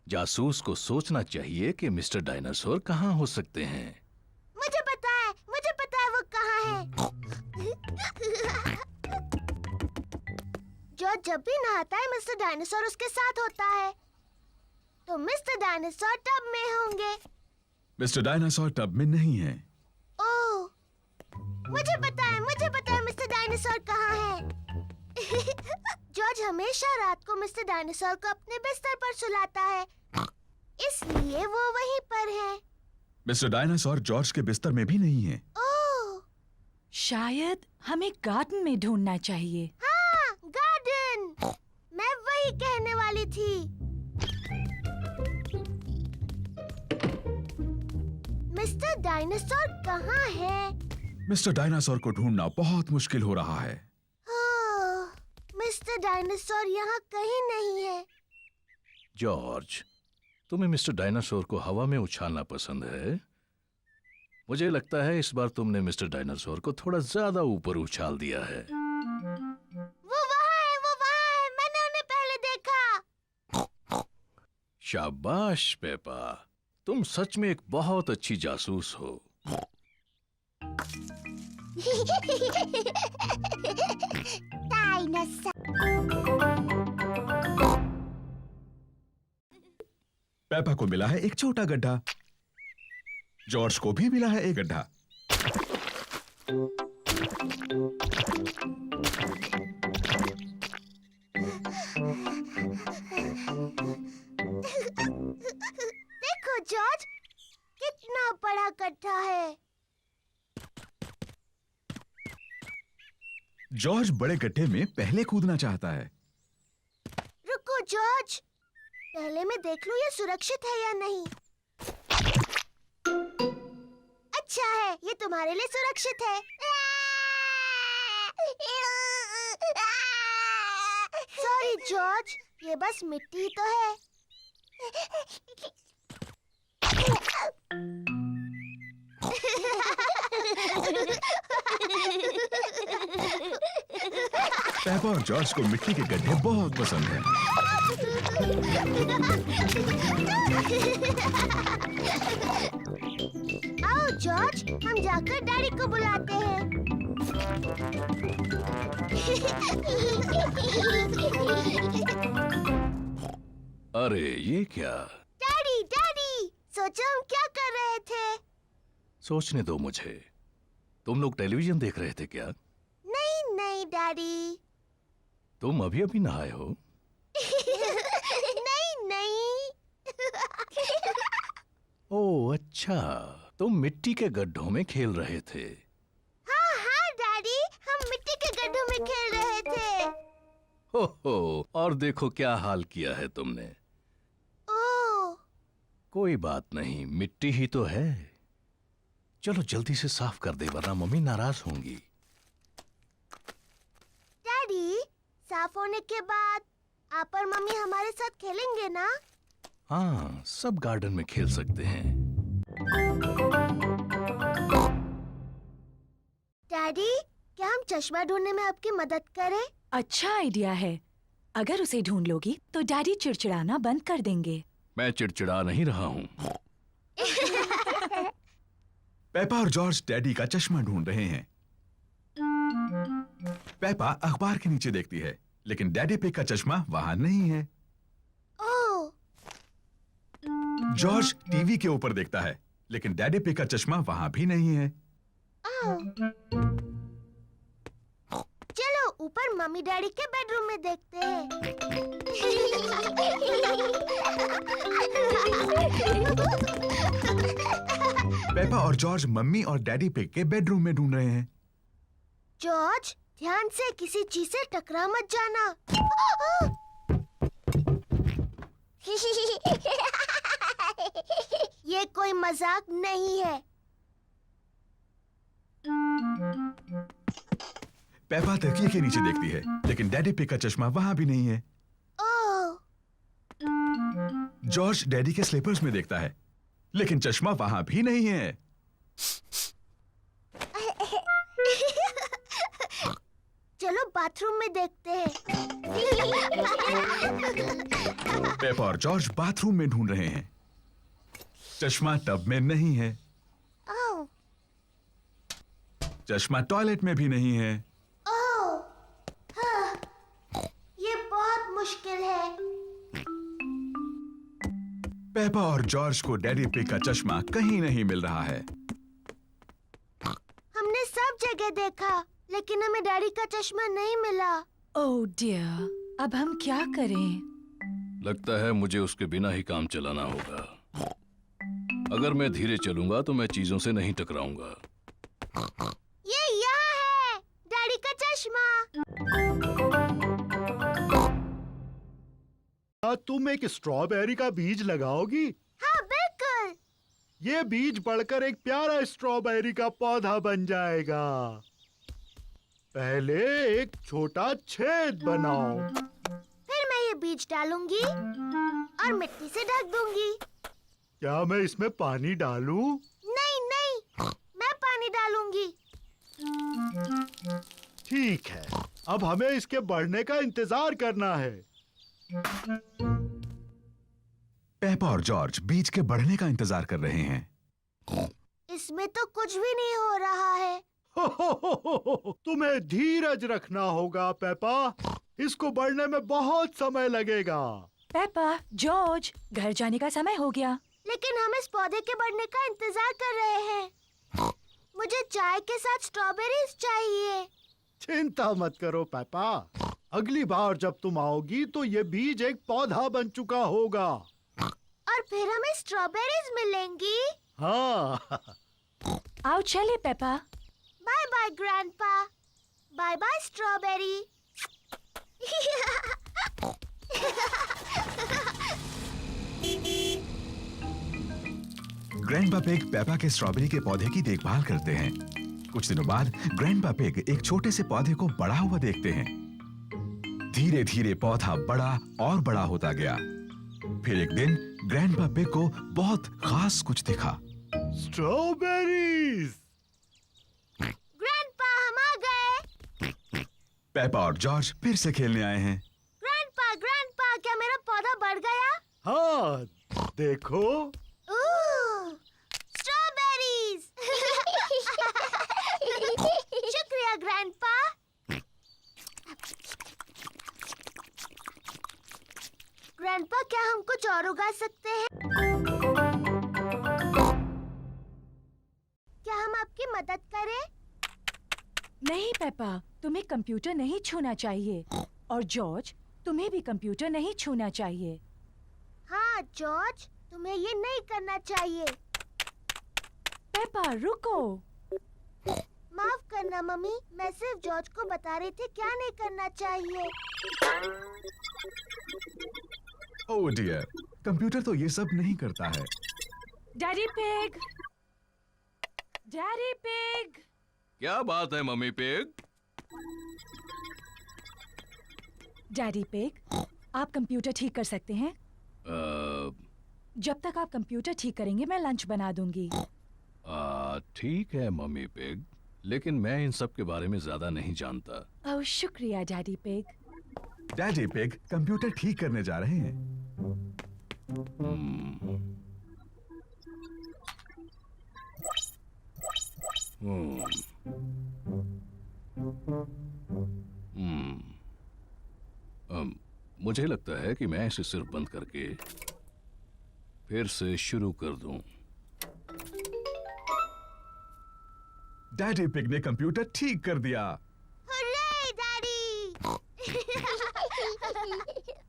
जासूस को सोचना चाहिए कि मिस्टर डायनासोर कहाँ हो सकते हैं। मुझे पता है वो कहाँ है। जॉर्ज जब भी नहाता है मिस्टर डायनासोर उसके साथ होता है। तो मिस्टर डायनासोर टब में होंगे। मिस्टर डायनासोर टब में नहीं है। मुझे पता है मिस्टर डायनासोर कहाँ है। जॉर्ज हमेशा रात को मिस्टर डायनासोर को अपने बिस्तर पर सुलाता है, इसलिए वो वहीं पर है। मिस्टर डायनासोर जॉर्ज के बिस्तर में भी नहीं है। ओह, शायद हमें गार्डन में ढूंढना चाहिए। हाँ, गार्डन। मैं वही कहने वाली थी। मिस्टर डायनासोर कहाँ है? मिस्टर डायनासोर को ढूंढना बहुत मुश्किल हो रहा है। मिस्टर डायनासोर यहाँ कहीं नहीं है। जॉर्ज, तुम्हें मिस्टर डायनासोर को हवा में उछालना पसंद है। मुझे लगता है इस बार तुमने मिस्टर डायनासोर को थोड़ा ज्यादा ऊपर उछाल दिया है। वो वहाँ है, मैंने उन्हें पहले देखा। शाबाश पेपा, तुम सच में एक बहुत अच्छी जासूस हो। पेपा को मिला है एक छोटा गड्ढा। जॉर्ज को भी मिला है एक गड्ढा। देखो जॉर्ज, कितना बड़ा गड्ढा है। जॉर्ज बड़े गड्ढे में पहले कूदना चाहता है। रुको जॉर्ज, पहले मैं देख लूं ये सुरक्षित है या नहीं। अच्छा है, ये तुम्हारे लिए सुरक्षित है। सॉरी जॉर्ज, ये बस मिट्टी ही तो है। पेपा और जॉर्ज को मिट्टी के गड्ढे बहुत पसंद हैं। आओ जॉर्ज, हम जाकर डैडी को बुलाते हैं। अरे ये क्या? डैडी डैडी, सोचो हम क्या कर रहे थे। सोचने दो मुझे। तुम लोग टेलीविजन देख रहे थे क्या? नहीं नहीं डैडी। तुम अभी अभी नहाए हो? नहीं नहीं। ओह अच्छा, तुम मिट्टी के गड्ढों में खेल रहे थे। हाँ हाँ डैडी, हम मिट्टी के गड्ढों में खेल रहे थे। हो, और देखो क्या हाल किया है तुमने। ओह, कोई बात नहीं, मिट्टी ही तो है। चलो जल्दी से साफ कर दे वरना मम्मी नाराज होंगी। डैडी, साफ होने के बाद आप और मम्मी हमारे साथ खेलेंगे ना? हाँ, सब गार्डन में खेल सकते हैं। डैडी, क्या हम चश्मा ढूंढने में आपकी मदद करें? अच्छा आइडिया है। अगर उसे ढूंढ लोगी तो डैडी चिड़चिड़ाना बंद कर देंगे। मैं चिड़चिड़ा नहीं रहा हूँ। पेपा और जॉर्ज डैडी का चश्मा ढूंढ रहे हैं। पेपा अखबार के नीचे देखती है, लेकिन डैडी पिग का चश्मा वहां नहीं है। ओह, जॉर्ज टीवी के ऊपर देखता है, लेकिन डैडी पिग का चश्मा वहां भी नहीं है। चलो ऊपर मम्मी डैडी के बेडरूम में देखते हैं। पेपा और जॉर्ज मम्मी और डैडी पिग के बेडरूम में ढूंढ रहे हैं। जॉर्ज, ध्यान से किसी चीज से टकरा मत जाना। ये कोई मजाक नहीं है। पेपा तकिए के नीचे देखती है, लेकिन डैडी पिग का चश्मा वहां भी नहीं है। ओह, जॉर्ज डैडी के स्लीपर्स में देखता है, लेकिन चश्मा वहां भी नहीं है। चलो बाथरूम में देखते हैं। पेपा और जॉर्ज बाथरूम में ढूंढ रहे हैं। चश्मा टब में नहीं है। ओह, चश्मा टॉयलेट में भी नहीं है। ओह, हाँ, ये बहुत मुश्किल है। पेपा और जॉर्ज को डैडी पिग का चश्मा कहीं नहीं मिल रहा है। हमने सब जगह देखा, लेकिन हमें डैडी का चश्मा नहीं मिला। ओह डियर, अब हम क्या करें? लगता है मुझे उसके बिना ही काम चलाना होगा। अगर मैं धीरे चलूंगा तो मैं चीजों से नहीं टकराऊंगा। ये यहाँ है, डैडी का चश्मा। तुम एक स्ट्रॉबेरी का बीज लगाओगी? हाँ बिल्कुल। ये बीज बढ़कर एक प्यारा स्ट्रॉबेरी का पौधा बन जाएगा। पहले एक छोटा छेद बनाओ। फिर मैं ये बीज डालूंगी और मिट्टी से ढक दूंगी। क्या मैं इसमें पानी डालूं? नहीं नहीं, मैं पानी डालूंगी। ठीक है, अब हमें इसके बढ़ने का इंतजार करना है। पेपा और जॉर्ज बीज के बढ़ने का इंतजार कर रहे हैं। इसमें तो कुछ भी नहीं हो रहा है। तुम्हें धीरज रखना होगा पेपा, इसको बढ़ने में बहुत समय लगेगा। पेपा, जॉर्ज, घर जाने का समय हो गया। लेकिन हम इस पौधे के बढ़ने का इंतजार कर रहे हैं। मुझे चाय के साथ स्ट्रॉबेरीज चाहिए। चिंता मत करो पेपा, अगली बार जब तुम आओगी तो ये बीज एक पौधा बन चुका होगा। और फिर हमें स्ट्रॉबेरीज मिलेंगी। हाँ। आओ चले Peppa. Bye bye Grandpa. Bye bye strawberry. Grandpa Pig Peppa के स्ट्रॉबेरी के पौधे की देखभाल करते हैं। कुछ दिनों बाद ग्रैंडपा पिग एक छोटे से पौधे को बड़ा हुआ देखते हैं। धीरे धीरे पौधा बड़ा और बड़ा होता गया। फिर एक दिन ग्रैंडपा पिग को बहुत खास कुछ दिखा। स्ट्रॉबेरीज। ग्रैंडपा, हम आ गए। पेपा और जॉर्ज फिर से खेलने आए हैं। ग्रैंडपा, क्या मेरा पौधा बढ़ गया? हाँ, देखो। स्ट्रॉबेरीज। शुक्रिया ग्रैंडपा। ग्रैंडपा, क्या हम कुछ और उगा सकते हैं? क्या हम आपकी मदद करें? नहीं पेपा, तुम्हें कंप्यूटर नहीं छूना चाहिए। और जॉर्ज, तुम्हें भी कंप्यूटर नहीं छूना चाहिए। हाँ जॉर्ज, तुम्हें ये नहीं करना चाहिए। पेपा रुको। माफ करना मम्मी, मैं सिर्फ जॉर्ज को बता रही थी क्या नहीं करना चाहिए। ओह डियर, कंप्यूटर तो ये सब नहीं करता है। Daddy pig, daddy pig. क्या बात है मम्मी पिग? डैडी पिग, आप कंप्यूटर ठीक कर सकते हैं? जब तक आप कंप्यूटर ठीक करेंगे मैं लंच बना दूंगी। ठीक है मम्मी पिग, लेकिन मैं इन सब के बारे में ज्यादा नहीं जानता। ओह शुक्रिया daddy pig. Daddy pig computer ठीक करने जा रहे हैं। मुझे लगता है कि मैं इसे सिर्फ बंद करके फिर से शुरू कर दूं। डैडी पिग ने कंप्यूटर ठीक कर दिया। Hurray daddy.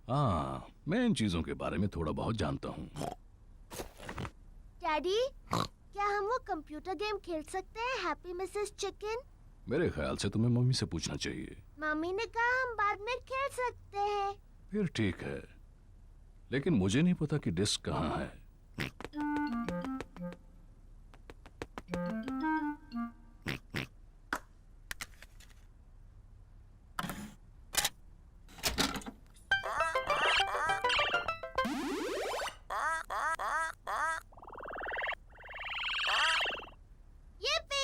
हाँ, मैं इन चीजों के बारे में थोड़ा बहुत जानता हूँ। डैडी, क्या हम वो कंप्यूटर गेम खेल सकते हैं, हैप्पी मिसेस चिकन? मेरे ख्याल से तुम्हें मम्मी से पूछना चाहिए। मम्मी ने कहा हम बाद में खेल सकते हैं। फिर ठीक है, लेकिन मुझे नहीं पता कि डिस्क कहाँ है। Yippee!